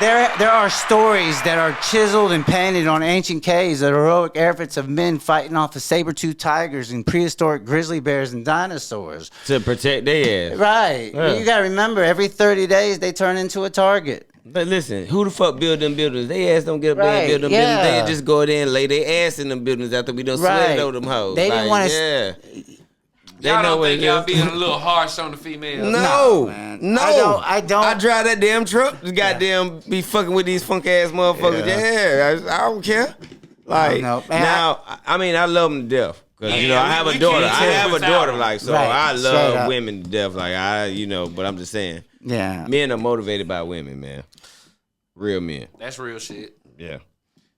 There are stories that are chiseled and painted on ancient caves, the heroic efforts of men fighting off the saber-toothed tigers and prehistoric grizzly bears and dinosaurs. To protect their ass. Right. Yeah. You got to remember, every 30 days they turn into a target. But listen, who the fuck build them buildings? They ass don't get up there and build them buildings. They just go there and lay their ass in them buildings after we done sweated over them hoes. They didn't want to... Y'all don't think y'all being a little harsh on the females? No, I don't. I drive that damn truck. Just goddamn be fucking with these funk ass motherfuckers. Yeah, I don't care. Like now, I mean, I love them to death because I have a daughter. I have a daughter, like so. Right. I love women to death. Like but I'm just saying. Yeah, men are motivated by women, man. Real men. That's real shit. Yeah.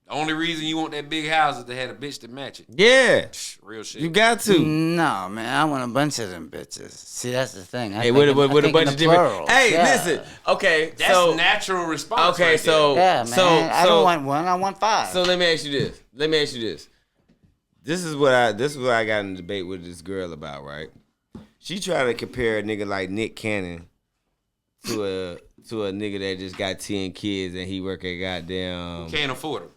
The only reason you want that big house is to have a bitch to match it. Yeah. Real shit. You got to. No, man. I want a bunch of them bitches. See, that's the thing. With a bunch of different. Hey, listen. Okay, that's natural response. Okay, right so yeah, man. I don't want one. I want 5. So let me ask you this. This is what I got in a debate with this girl about, right? She tried to compare a nigga like Nick Cannon to a nigga that just got 10 kids and he work at goddamn. Can't afford them.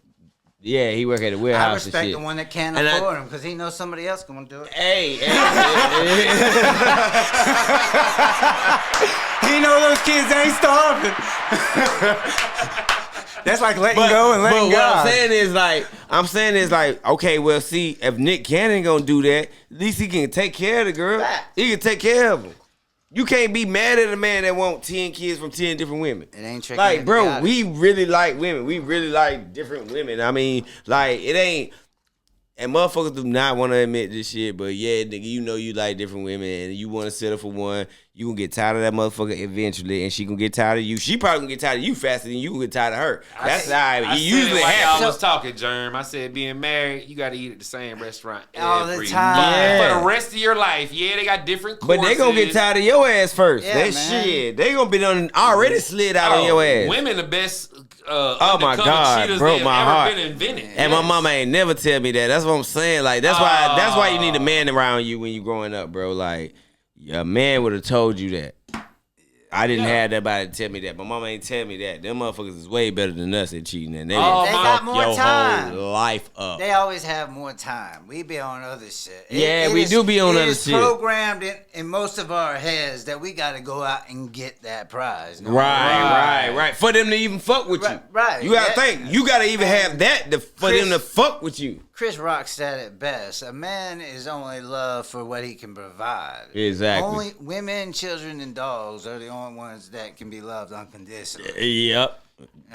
Yeah, he work at a warehouse. I respect and shit. the one that can't afford him because he knows somebody else gonna do it. Hey. He know those kids ain't starving. That's like letting go and letting go. What I'm saying is like, okay, well, see, if Nick Cannon gonna do that, at least he can take care of the girl. He can take care of them. You can't be mad at a man that want 10 kids from 10 different women. It ain't tricky. Like, bro, we really like women. We really like different women. I mean, like, it ain't... And motherfuckers do not want to admit this shit, but yeah, nigga, you like different women and you want to settle for one. You gonna get tired of that motherfucker eventually, and she gonna get tired of you. She probably gonna get tired of you faster than you gonna get tired of her. That's how it usually happens. I was talking, Germ. I said being married, you got to eat at the same restaurant all the time. For the rest of your life. Yeah, they got different courses. But they gonna get tired of your ass first. Yeah, shit. They gonna be done already slid out on your ass. Women the best. Oh my God, broke my heart. Been invented. And my mama ain't never tell me that. That's what I'm saying. Like that's why you need a man around you when you growing up, bro. Like a man would have told you that. I didn't have nobody tell me that. My mama ain't tell me that. Them motherfuckers is way better than us at cheating, and they got more your time. whole life up. They always have more time. We be on other shit. We do be on other shit. It's programmed in most of our heads that we got to go out and get that prize. Right. For them to even fuck with you. Right. You got to think. You got to even have that for them to fuck with you. Chris Rock said it best. A man is only loved for what he can provide. Exactly. Only women, children, and dogs are the only ones that can be loved unconditionally. Yep.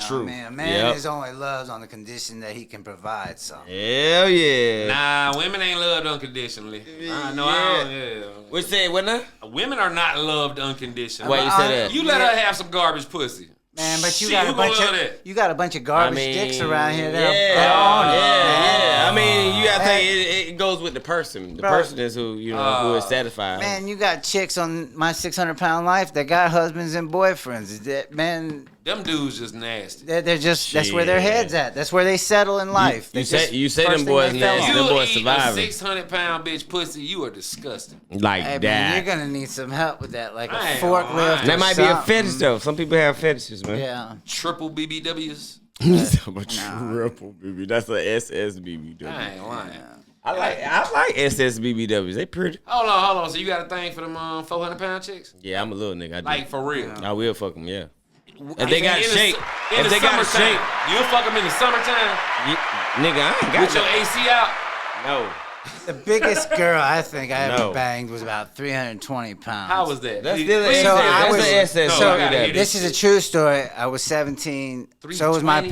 True. A man is only loved on the condition that he can provide something. Hell yeah. Nah, women ain't loved unconditionally. I know. Yeah. What you say? What now? Women are not loved unconditionally. Why you say that? You let her have some garbage pussy. Man, but you Shit, got a bunch of garbage dicks around here that yeah. I mean, you gotta think it goes with the person. The person is who who is satisfied. Man, you got chicks on My 600-Pound Life that got husbands and boyfriends. Man, them dudes just nasty. They're just that's where their heads at. That's where they settle in life. You say them boys nasty. Them boys surviving. You eat a 600-pound bitch pussy, you are disgusting. Like that. Man, you're gonna need some help with that, like a forklift. That might be a fetish though. Some people have fetishes, man. Yeah. Triple BBWs. Triple BB. That's a SSBBW. I ain't lying. I like SSBBWs. They pretty. Hold on. So you got a thing for them 400-pound chicks? Yeah, I'm a little nigga. I do. Like for real. I will fuck them. Yeah. If they got shape, you'll fuck them in the summertime. Nigga, I ain't got with your AC out. No. The biggest girl I think I ever banged was about 320 pounds. How was that? That's still an This is a true story. I was 17. So was my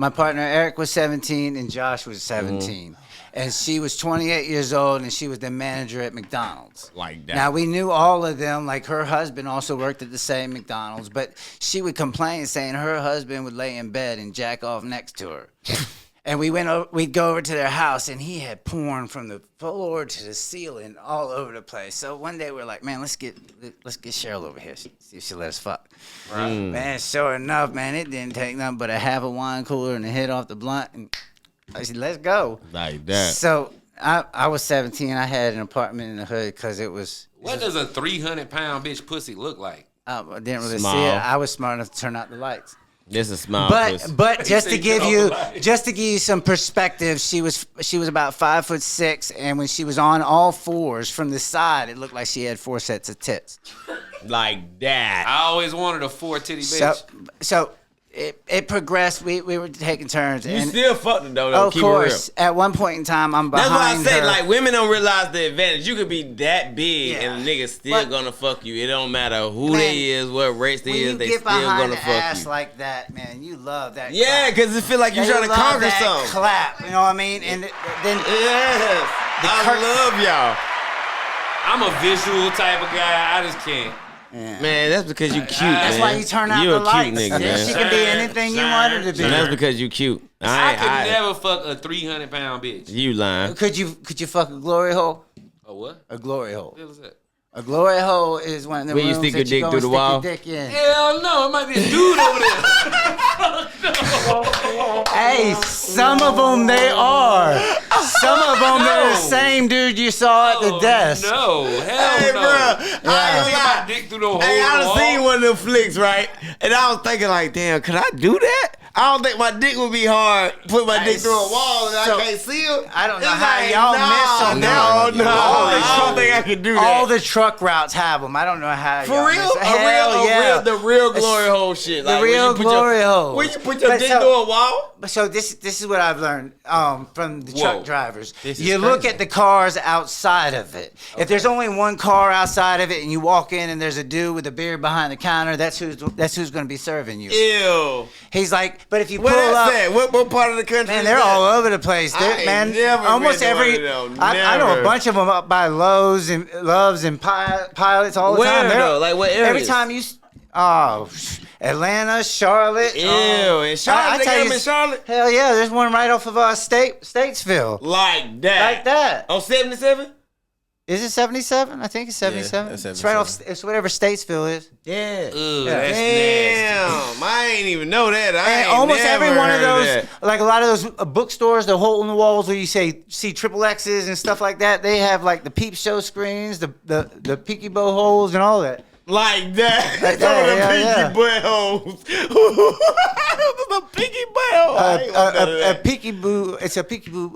partner Eric was 17 and Josh was 17. Mm-hmm. And she was 28 years old, and she was the manager at McDonald's. Like that. Now, we knew all of them. Like, her husband also worked at the same McDonald's. But she would complain, saying her husband would lay in bed and jack off next to her. And we'd go over to their house, and he had porn from the floor to the ceiling all over the place. So one day, we're like, man, let's get Cheryl over here, see if she'll let us fuck. Right. Man, sure enough, man, it didn't take nothing but a half a wine cooler and a hit off the blunt, and I said, let's go. Like that. So I was 17. I had an apartment in the hood because it was. What does a 300-pound bitch pussy look like? I didn't really see it. I was smart enough to turn out the lights. This is small. But just to give you some perspective, she was about 5'6", and when she was on all fours from the side, it looked like she had 4 sets of tits. Like that. I always wanted a 4-titty bitch. So it progressed. We were taking turns. You still fucked it though. Of course. At one point in time, I'm behind her. That's why I say, like, women don't realize the advantage. You could be that big and a nigga still gonna fuck you. It don't matter who they is, what race they is, they still gonna fuck you. Ass like that, man, you love that. Yeah, because it feel like you're trying to conquer something. Clap, you know what I mean? And then I love y'all. I'm a visual type of guy. I just can't. Yeah. Man, that's because you cute. That's why you turn out the lights. You're a cute nigga, man. She can be anything you want her to be. And that's because you cute. I could never fuck a 300-pound bitch. You lying? Could you fuck a glory hole? A what? A glory hole. What was that? A glory hole is one of the rooms you stick your dick through the wall. Hell no, it might be a dude over there. Hey, some of them they are. Some of them they're the same dude you saw at the desk. No, hell hey, no. Bro, I got my dick through the whole Hey, I wall. done seen one of them flicks, right? And I was thinking like, damn, could I do that? I don't think my dick would be hard. Put my dick through a wall and I can't see him. I don't know how y'all miss on that. No. I don't think I could do that. All the truck routes have them. I don't know how. For real? The real glory hole shit. The real glory hole. Where you put your dick through a wall? So this is what I've learned from the truck drivers. You look at the cars outside of it. Okay. If there's only one car outside of it and you walk in and there's a dude with a beer behind the counter, that's who's going to be serving you. Ew. He's like, but if you pull up, what part of the country? Man, they're all over the place. Almost every. I know a bunch of them up by Lowe's and Loves and Pilots all the time. Where though? Like what area? Every time you. Atlanta, Charlotte. Ew, in Charlotte, they got them in Charlotte? Hell yeah, there's one right off of Statesville. Like that? On 77? Is it 77? I think it's 77. Yeah, it's right off. It's whatever Statesville is. Yeah. Ooh, that's damn. nasty. I ain't even know that. And almost every one of those, like a lot of those bookstores, the hole in the walls where you see triple X's and stuff like that, they have like the peep show screens, the peeky bow holes and all that. Like that. Like some of the peeky buttholes. The peeky butthole. A peeky boo. It's a peeky boo.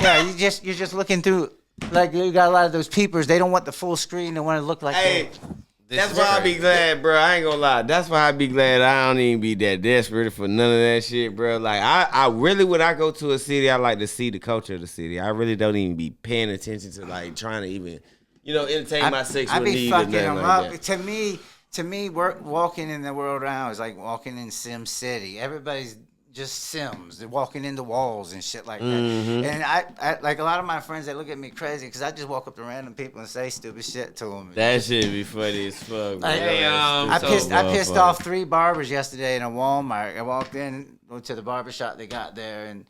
Yeah, you're just looking through. Like you got a lot of those peepers. They don't want the full screen. They want to look like. Hey, That's why I be glad, bro. I ain't gonna lie. That's why I be glad I don't even be that desperate for none of that shit, bro. Like I really, when I go to a city, I like to see the culture of the city. I really don't even be paying attention to like trying to even, entertain my sexual needs. I be fucking them up. That. To me, walking in the world around is like walking in Sim City. Everybody's just Sims. They're walking into walls and shit like that. Mm-hmm. And I like a lot of my friends, they look at me crazy because I just walk up to random people and say stupid shit to them. That shit be funny as fuck. Like, I pissed off 3 barbers yesterday in a Walmart. I walked in, went to the barber shop they got there, and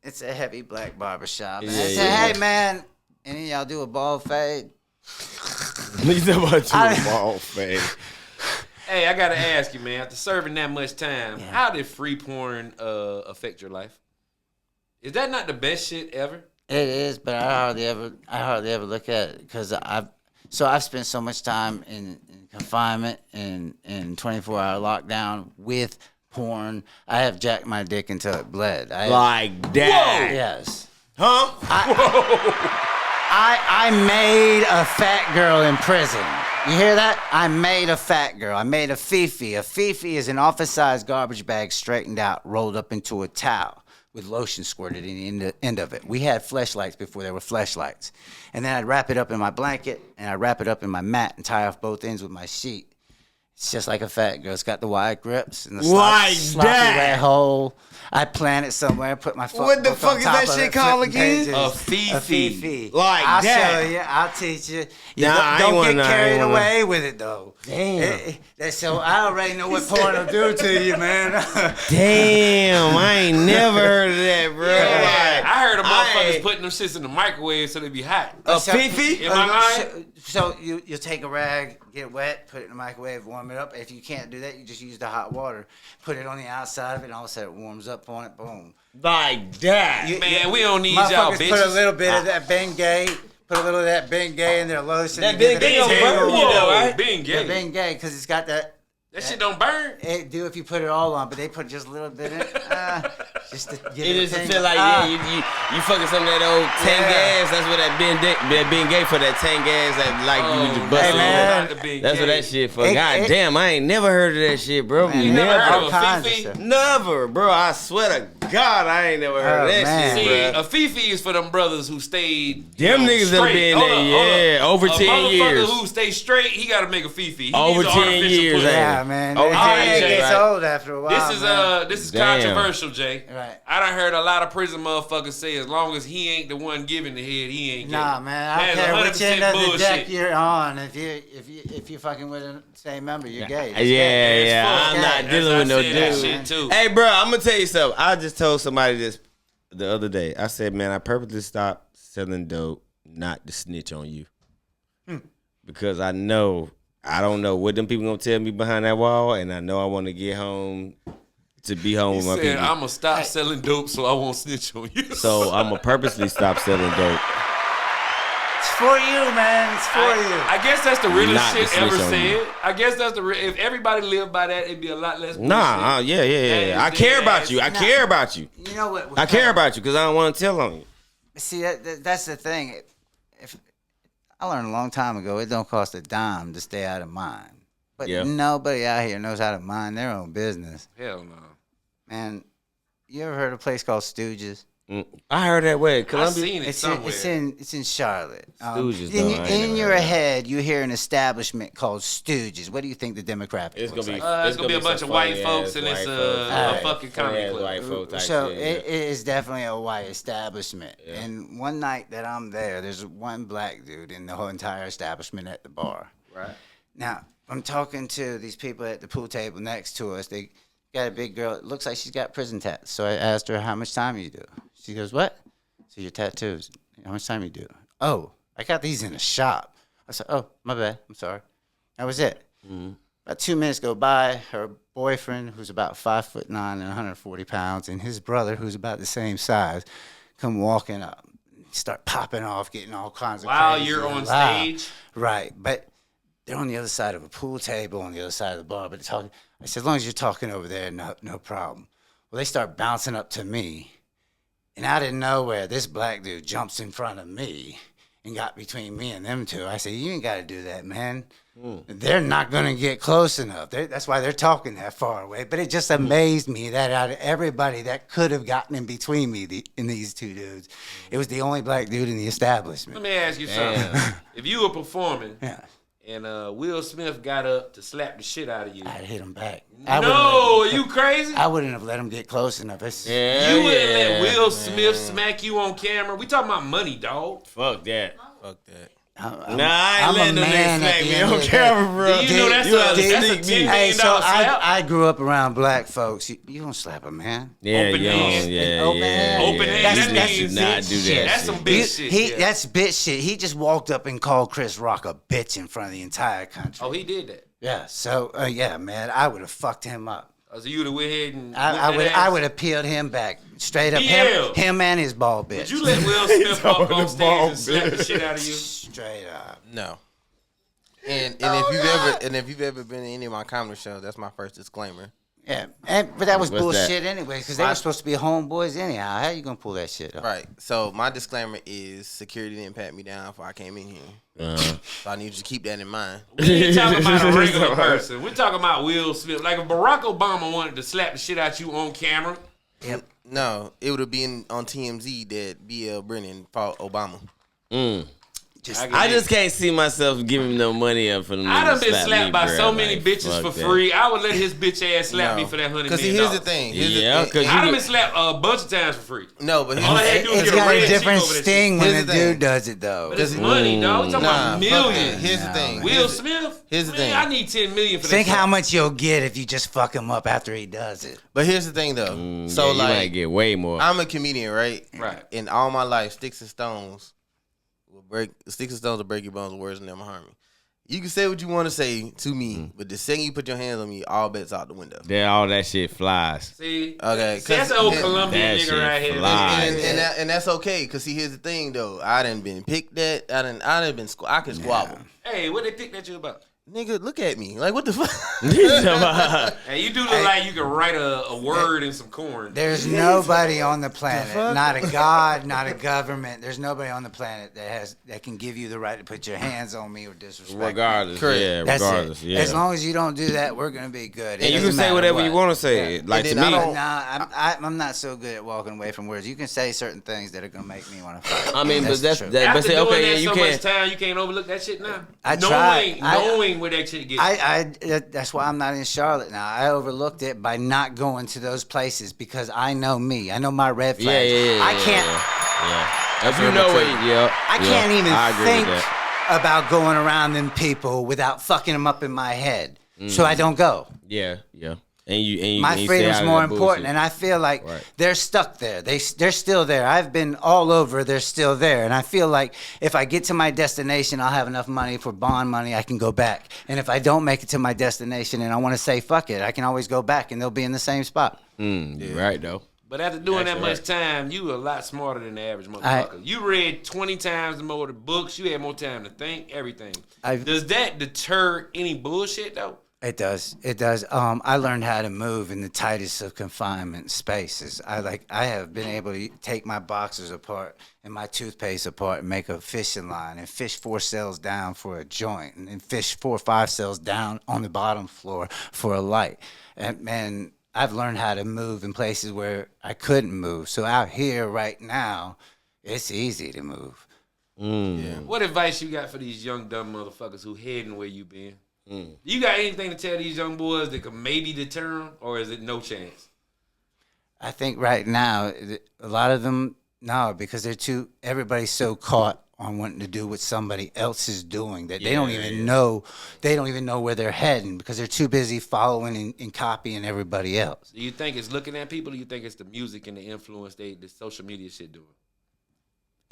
it's a heavy black barber shop. And I said, hey, man, any of y'all do a bald fade? You talking about a bald fade. Hey, I gotta ask you, man. After serving that much time, how did free porn affect your life? Is that not the best shit ever? It is, but I hardly ever look at it because I've spent so much time in confinement and in 24-hour lockdown with porn. I have jacked my dick until it bled. Like that? Whoa. Yes. Huh? I made a fat girl in prison. You hear that? I made a fat girl. I made a fifi. A fifi is an office-sized garbage bag straightened out, rolled up into a towel with lotion squirted in the end of it. We had fleshlights before there were fleshlights. And then I'd wrap it up in my blanket, and I'd wrap it up in my mat and tie off both ends with my sheet. It's just like a fat girl. It's got the wide grips and the sloppy red hole. I plant it somewhere, put my foot. What the fuck is that shit called again? A fifi. Like I'll that. show you. I'll teach you. Don't get carried away with it, though. Damn. So I already know what porn will do to you, man. Damn, I ain't never heard of that, bro. Yeah. Like, I heard of motherfuckers putting them shits in the microwave so they be hot. A fifi? Am I lying? So you take a rag, get it wet, put it in the microwave, warm it up. If you can't do that, you just use the hot water. Put it on the outside of it, and all of a sudden it warms up on it. Boom. Like that. Man, we don't need y'all bitches. Put a little bit of that Bengay. Put a little of that Bengay in their lotion. That Bengay don't burn, you know, right? Bengay. The Bengay, because it's got that. That shit don't burn. It do if you put it all on, but they put just a little bit in it. Just to get it just feel like you fucking some of that old tang gas. That's what that Bengay for, that tang gas that like you just bust on. That's what that shit for. God damn, I ain't never heard of that shit, bro. Man, you never heard of a fifi? Never, bro. I swear to God, I ain't never heard of that shit, See, bro. a fifi is for them brothers who stayed. Them niggas that been there, over 10 years. A motherfucker who stay straight, he got to make a fifi. Over 10 years, yeah, man. Oh, it gets old after a while. This is controversial, Jay. Right. I done heard a lot of prison motherfuckers say as long as he ain't the one giving the head, he ain't getting. Nah, man. I don't care which end of the deck you're on. If you fucking with the same member, you're gay. Yeah. I'm not dealing with no dude. Shit too. Hey, bro, I'm gonna tell you something. I just told somebody this the other day. I said, man, I purposely stopped selling dope not to snitch on you, because I don't know what them people gonna tell me behind that wall, and I know I want to get home to be home with my people. I'm gonna stop selling dope so I won't snitch on you. So I'm gonna purposely stop selling dope. It's for you, man. It's for you. I guess that's the realest shit ever said. I guess that's if everybody lived by that, it'd be a lot less bullshit. Yeah. I care about you. I care about you. You know what? I care about you because I don't want to tell on you. See, that's the thing. If I learned a long time ago, it don't cost a dime to stay out of mine. But nobody out here knows how to mind their own business. Hell no. Man, you ever heard of a place called Stooges? I heard that way. I've seen it somewhere. It's in Charlotte. Stooges, in your head, you hear an establishment called Stooges. What do you think the demographic is going to be? It's going to be a bunch of white folks, and it's a fucking comedy club. So it is definitely a white establishment. Yeah. And one night that I'm there, there's one black dude in the whole entire establishment at the bar. Right. Now, I'm talking to these people at the pool table next to us. They got a big girl. It looks like she's got prison tats. So I asked her, how much time you do? She goes, what? So your tattoos. How much time you do? Oh, I got these in the shop. I said, oh, my bad. I'm sorry. That was it. Mm-hmm. About 2 minutes go by. Her boyfriend, who's about 5'9" and 140 pounds, and his brother, who's about the same size, come walking up. Start popping off, getting all kinds of while crazy you're on stage? Right. But they're on the other side of a pool table, on the other side of the bar, but they're talking. I said, as long as you're talking over there, no problem. Well, they start bouncing up to me. And out of nowhere, this black dude jumps in front of me and got between me and them two. I said, you ain't got to do that, man. they're not going to get close enough. That's why they're talking that far away. But it just amazed me that out of everybody that could have gotten in between me in these two dudes, it was the only black dude in the establishment. Let me ask you something. If you were performing and Will Smith got up to slap the shit out of you, I'd hit him back. No, are you crazy? I wouldn't have let him get close enough. You wouldn't let Will Smith smack you on camera? We talking about money, dog. Fuck that. I ain't letting them niggas smack me on camera, bro. You know that's a $10 million Hey, so slap. I grew up around black folks. You don't slap a man. Yeah, Open hands. Open hands. Open hands. That's You should not do that. That's some bitch shit. That's bitch shit. He just walked up and called Chris Rock a bitch in front of the entire country. Oh, he did that. Yeah. So yeah, man, I would have fucked him up. So you would have went ahead and I would have peeled him back straight up. Him and his ball bitch. Would you let Will Smith up on stage and slap the shit out of you? Straight up. No. And if you've ever been in any of my comedy shows, that's my first disclaimer. Yeah, but that was What's bullshit that? anyway, because they were supposed to be homeboys anyhow. How you gonna pull that shit up? Right. So my disclaimer is security didn't pat me down before I came in here. So I need you to keep that in mind. We ain't talking about a regular person. We're talking about Will Smith. Like if Barack Obama wanted to slap the shit out you on camera. Yep. No, it would have been on TMZ that B.L. Brennan fought Obama. I just can't see myself giving no money up for them. I done been slap slapped me, by bro. so many Like, bitches fuck for that. free. I would let his bitch ass slap me for that $100 million. Because here's the thing. Yeah, because I done been slapped a bunch of times for free. No, but All I had to do was It's get a got red a cheek different over that sting shit. when Here's the the thing. dude does it, though. But it's money, dog. We're talking about millions. Here's the thing. Will Smith? Here's the Man, thing. I need $10 million for that. Think shit. how much you'll get if you just fuck him up after he does it. But here's the thing, though. So, you might like, get way more. I'm a comedian, right? Right. In all my life, sticks and stones will break your bones, words will never harm me. You can say what you want to say to me, but the second you put your hands on me, all bets out the window. Then all that shit flies. See? Okay, See, that's an old that Colombian shit nigga right here. fly. And that's okay, cause see, here's the thing though. I done been picked at. I done been. I could squabble. Hey, what they picked at you about? Nigga, look at me. Like what the fuck? Hey, you do look like you can write a word in some corn. There's nobody on the planet, not a god, not a government. There's nobody on the planet that can give you the right to put your hands on me or disrespect Regardless, Correct. yeah, That's regardless, it. yeah. As long as you don't do that, we're gonna be good. And you can say whatever you want to say. Yeah. Like to And me, then I'm not so good at walking away from words. You can say certain things that are gonna make me want to fight. I mean, but that's true. that. But After say, doing okay, that yeah, you so can't. much time, you can't overlook that shit now. I tried. Knowing where that shit gets. That's why I'm not in Charlotte now. I overlooked it by not going to those places because I know me. I know my red flags. Yeah. I can't. Yeah. If you know what, I can't even I agree think with that. about going around them people without fucking them up in my head. So I don't go. Yeah. And you My stay freedom's out of more that important, bullshit. and I feel like Right. they're stuck there. They're still there. I've been all over. They're still there, and I feel like if I get to my destination, I'll have enough money for bond money. I can go back, and if I don't make it to my destination, and I want to say fuck it, I can always go back, and they'll be in the same spot. You're right though. But after doing That's that much time, you were a lot smarter than the average motherfucker. You read 20 times more the books. You had more time to think, everything. Does that deter any bullshit, though? It does. It does. I learned how to move in the tightest of confinement spaces. I have been able to take my boxers apart and my toothpaste apart and make a fishing line and fish 4 cells down for a joint and then fish 4 or 5 cells down on the bottom floor for a light. And I've learned how to move in places where I couldn't move. So out here right now, it's easy to move. What advice you got for these young dumb motherfuckers who heading where you been? You got anything to tell these young boys that could maybe deter them, or is it no chance? I think right now, a lot of them, no, because everybody's so caught on wanting to do what somebody else is doing that they don't even know where they're heading because they're too busy following and copying everybody else. Do you think it's looking at people, or do you think it's the music and the influence the social media shit doing?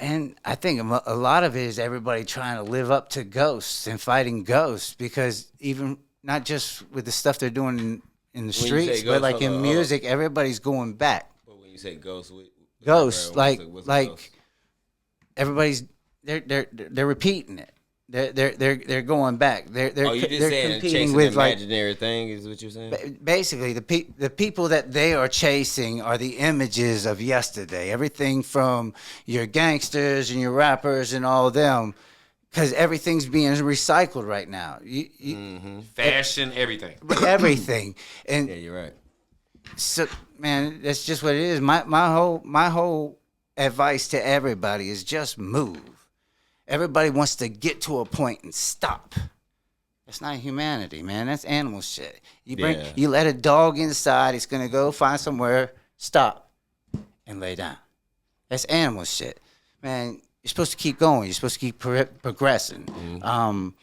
And I think a lot of it is everybody trying to live up to ghosts and fighting ghosts because even not just with the stuff they're doing in the streets, but like in music, everybody's going back. But when you say ghosts, ghosts, like ghost? everybody's they're repeating it. They're going back. They're you just saying competing chasing with an imaginary thing is what you're saying? Basically, the people that they are chasing are the images of yesterday. Everything from your gangsters and your rappers and all of them because everything's being recycled right now. Fashion, everything. Everything. And Yeah, you're right. so, man, that's just what it is. My whole advice to everybody is just move. Everybody wants to get to a point and stop. That's not humanity, man. That's animal shit. You let a dog inside, it's gonna go find somewhere, stop, and lay down. That's animal shit, man. You're supposed to keep going. You're supposed to keep progressing. Kind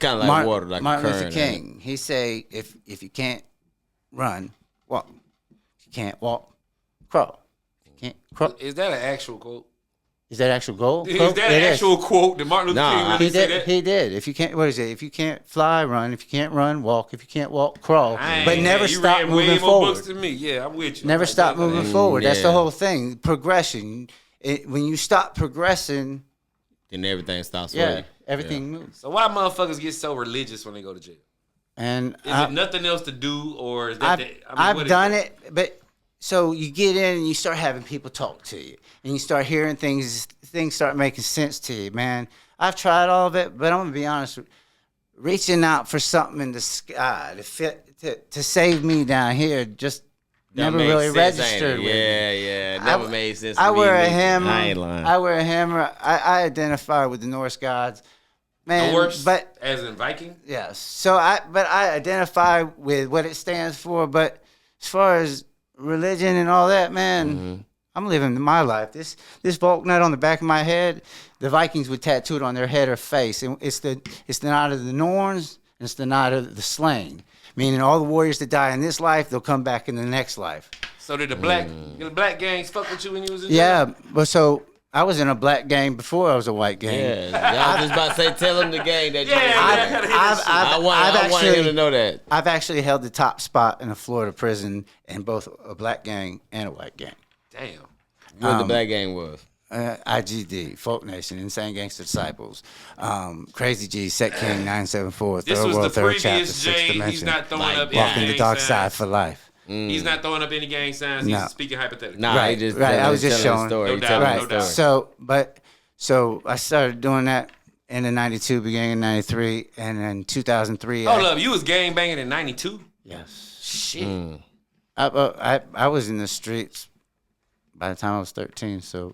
of like water, like Martin a Luther current. King. He say, if you can't run, walk. If you can't walk, crawl. If you can't crawl. Is that an actual quote? Is that actual goal? Is that an actual quote that Martin Luther King really said that? He did. If you can't, what is it? If you can't fly, run. If you can't run, walk. If you can't walk, crawl. But never stop moving way more forward. books than me. Yeah, I'm with you. Never stop moving forward. That's the yeah. whole thing. Progression. When you stop progressing, Then everything stops. everything moves. So why motherfuckers get so religious when they go to jail? And Is it nothing else to do, or is that I've done it, but so you get in and you start having people talk to you, and you start hearing things. Things start making sense to you, man. I've tried all of it, but I'm gonna be honest. Reaching out for something in the sky to save me down here just never really registered with me. Yeah, it never made sense. I to me wear a neither. hammer. I ain't lying. I wear a hammer. I identify with the Norse gods, man. Norse, but as in Viking? yes. So I identify with what it stands for. But as far as religion and all that, man, I'm living my life. This Volk nut on the back of my head, the Vikings would tattoo it on their head or face, and it's the knot of the Norns, and it's the knot of the slain. Meaning all the warriors that die in this life, they'll come back in the next life. So did the black gangs fuck with you when you was in jail? Yeah, but so I was in a black gang before I was a white gang. Yeah, y'all just about to say, tell him the game that you Yeah, I want him to know that. I've actually held the top spot in a Florida prison in both a black gang and a white gang. Damn. What the black gang was. IGD, Folk Nation, Insane Gangster Disciples, Crazy G, Set King, 974, This Third was World, the Third Chapter, previous Sixth Jay. He's Dimension. not throwing up Walking any the gang dark signs. side for life. He's not throwing up any gang signs. No. He's speaking hypothetically. Nah, Right, he just right. I was just telling showing. a story. No He doubt, telling no a doubt. story. So I started doing that in the 92, beginning in 93, and in 2003. Hold up, you was gang banging in 92? Yes. Shit. I was in the streets by the time I was 13, so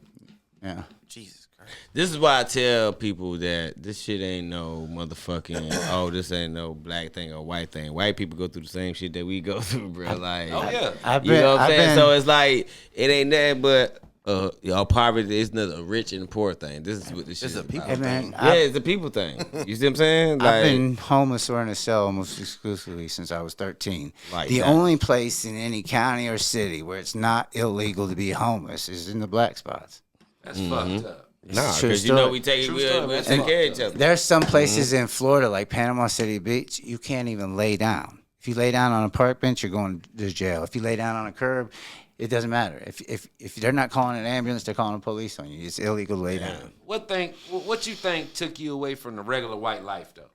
yeah. Jesus Christ. This is why I tell people that this shit ain't no motherfucking, this ain't no black thing or white thing. White people go through the same shit that we go through, bro. Like, Oh, yeah. you know what I'm saying? So it's like, it ain't that, but poverty is not a rich and poor thing. This is what this shit It's a is people about. Hey, man, Yeah, it's a people thing. You see what I'm saying? Like, I've been homeless or in a cell almost exclusively since I was 13. Like the that. only place in any county or city where it's not illegal to be homeless is in the black spots. That's fucked up. nah, True because you know story. we take True we story, we man. take care of each other. There's some places in Florida, like Panama City Beach, you can't even lay down. If you lay down on a park bench, you're going to jail. If you lay down on a curb, it doesn't matter. If they're not calling an ambulance, they're calling the police on you. It's illegal to lay down. What you think took you away from the regular white life, though?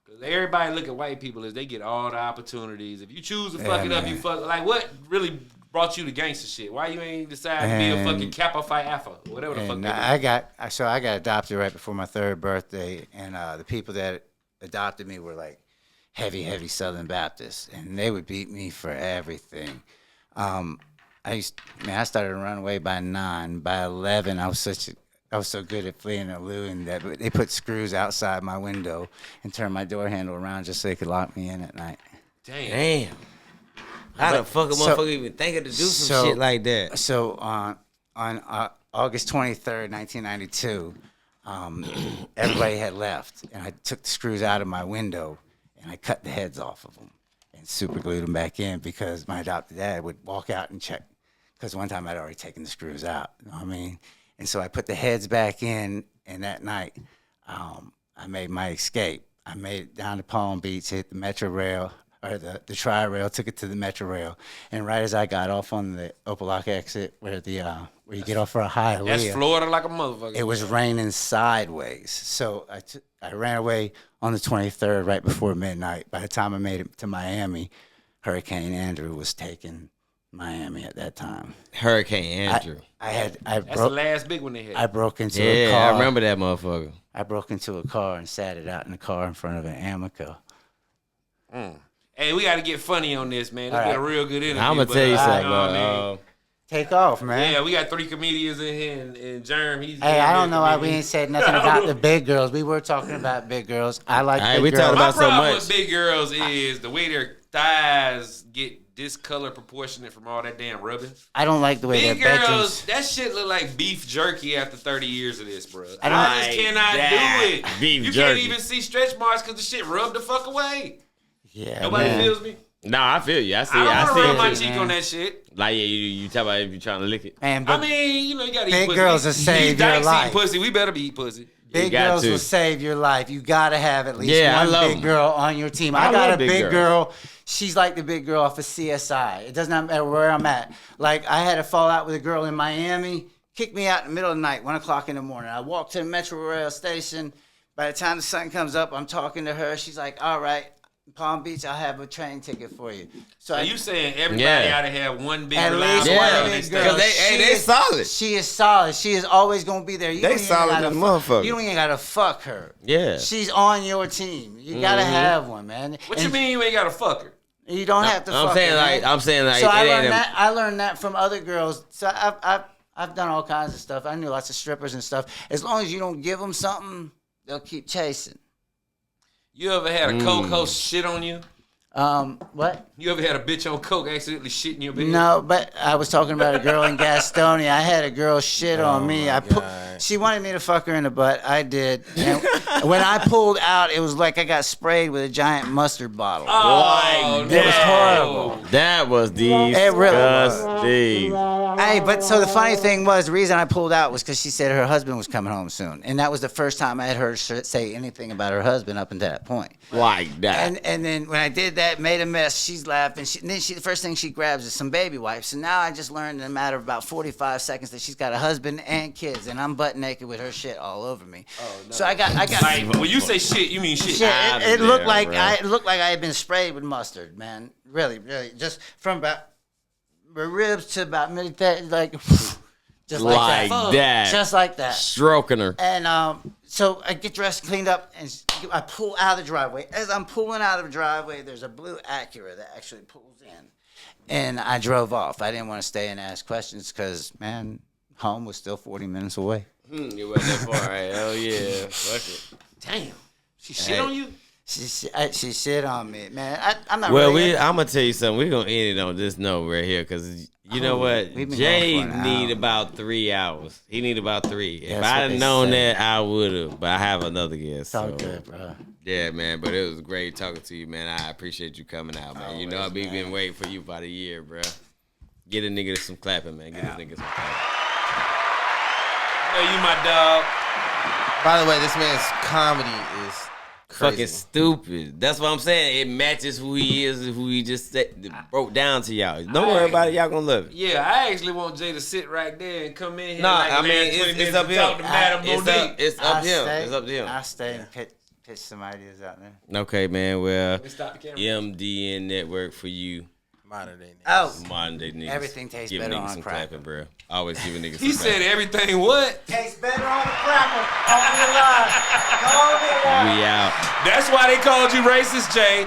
Because everybody look at white people as they get all the opportunities. If you choose to fuck it up, you fuck. Like, what really brought you to gangster shit? Why you ain't decide to be a fucking Kappa Phi Alpha? Whatever the fuck And they do. I got adopted right before my 3rd birthday, and the people that adopted me were like heavy Southern Baptists, and they would beat me for everything. I started to run away by 9. By 11, I was so good at fleeing and eluding that they put screws outside my window and turned my door handle around just so they could lock me in at night. Damn. How the fuck a motherfucker even thinking to do some shit like that? So on August 23rd, 1992, everybody had left, and I took the screws out of my window and I cut the heads off of them and super glued them back in because my adopted dad would walk out and check. Because one time I'd already taken the screws out, you know what I mean? And so I put the heads back in, and that night I made my escape. I made it down to Palm Beach, hit the Metro Rail, or the Tri-Rail, took it to the Metro Rail. And right as I got off on the Opelika exit, where you get off for a high That's Florida like a motherfucker. it was raining sideways. So I ran away on the 23rd right before midnight. By the time I made it to Miami, Hurricane Andrew was taking Miami at that time. Hurricane Andrew. I That's the last big one they had. I broke into a car. I remember that motherfucker. I broke into a car and sat it out in the car in front of an Amico. Hey, we got to get funny on this, man. It's been a real good interview. I'm going to tell you something, bro. Take off, man. Yeah, we got 3 comedians in here, and Germ, he's... Hey, I don't know why we ain't said nothing about the big girls. We were talking about big girls. I like big girls. My problem with big girls is the way their thighs get discolor proportionate from all that damn rubbing. I don't like the way big their girls, bedrooms... that shit look like beef jerky after 30 years of this, bro. I just cannot do it. Beef you jerky. can't even see stretch marks because the shit rubbed the fuck away. Yeah, Nobody feels me? No, I feel you. I see. I don't want to rub my it. cheek on that shit. Like, yeah, you talk about if you trying to lick it. Man, I mean, you know, you got to eat big pussy. girls will save your life. Eat pussy. We better be eat pussy. Big girls will save your life. You gotta have at least one big girl on your team. I got a big girl. She's like the big girl off of CSI. It does not matter where I'm at. Like, I had a fallout with a girl in Miami, kicked me out in the middle of the night, 1 o'clock in the morning. I walked to the Metro Rail station. By the time the sun comes up, I'm talking to her. She's like, all right, Palm Beach, I'll have a train ticket for you. So you saying everybody ought to have one big at least one big girl. They solid. She is solid. She is always going to be there. They solid as motherfucker. You don't even got to fuck her. Yeah. She's on your team. You got to have one, man. What you mean you ain't got to fuck her? You don't have to fuck her. I'm saying like. So I learned that from other girls. So I've done all kinds of stuff. I knew lots of strippers and stuff. As long as you don't give them something, they'll keep chasing. You ever had a coke host shit on you? What? You ever had a bitch on coke accidentally shit in your bed? No, but I was talking about a girl in Gastonia. I had a girl shit on me. She wanted me to fuck her in the butt. I did. And when I pulled out, it was like I got sprayed with a giant mustard bottle. Oh, it was horrible. That was disgusting. It really was. Hey, but so the funny thing was, the reason I pulled out was because she said her husband was coming home soon, and that was the first time I had heard her say anything about her husband up until that point. Like that. And then when I did that, made a mess. She's laughing. And then the first thing she grabs is some baby wipes. And now I just learned in a matter of about 45 seconds that she's got a husband and kids, and I'm butt naked with her shit all over me. Oh, no. So I got. Like, when you say shit, you mean shit. It looked like I had been sprayed with mustard, man. Really, just from about my ribs to about mid, like just like that. Just like that. Stroking her. And so I get dressed, cleaned up, and I pull out of the driveway. As I'm pulling out of the driveway, there's a blue Acura that actually pulls in. And I drove off. I didn't want to stay and ask questions because, man, home was still 40 minutes away. You went that far, right? Hell yeah. Fuck it. Damn. She shit on you? She shit on me, man. I'm not well, really I'm going to tell you something. We're going to end it on this note right here because, you know what? Jay need about 3 hours. He need about 3. If I had known that, I would have. But I have another guest. It's all good, bro. Yeah, man. But it was great talking to you, man. I appreciate you coming out, man. Always, you know, I've been waiting for you about a year, bro. Get a nigga some clapping, man. Get this nigga some clapping. I know you my dog. By the way, this man's comedy is crazy. Fucking stupid. That's what I'm saying. It matches who he is, who he just broke down to y'all. Don't worry about it. Y'all gonna love it. Yeah, I actually want Jay to sit right there and come in here. Nah, like I mean, it's up to him. It's up to him. It's up to him. I stay and pitch some ideas out there. Okay, man. Well, stop the camera. MDN Network for you. Modern day niggas. Oh, Modern day niggas. Everything tastes Give better niggas on some cracker. clapping, bro. Always give a nigga some He said everything what? tastes better on the cracker. Call me live. Call me live. We out. That's why they called you racist, Jay.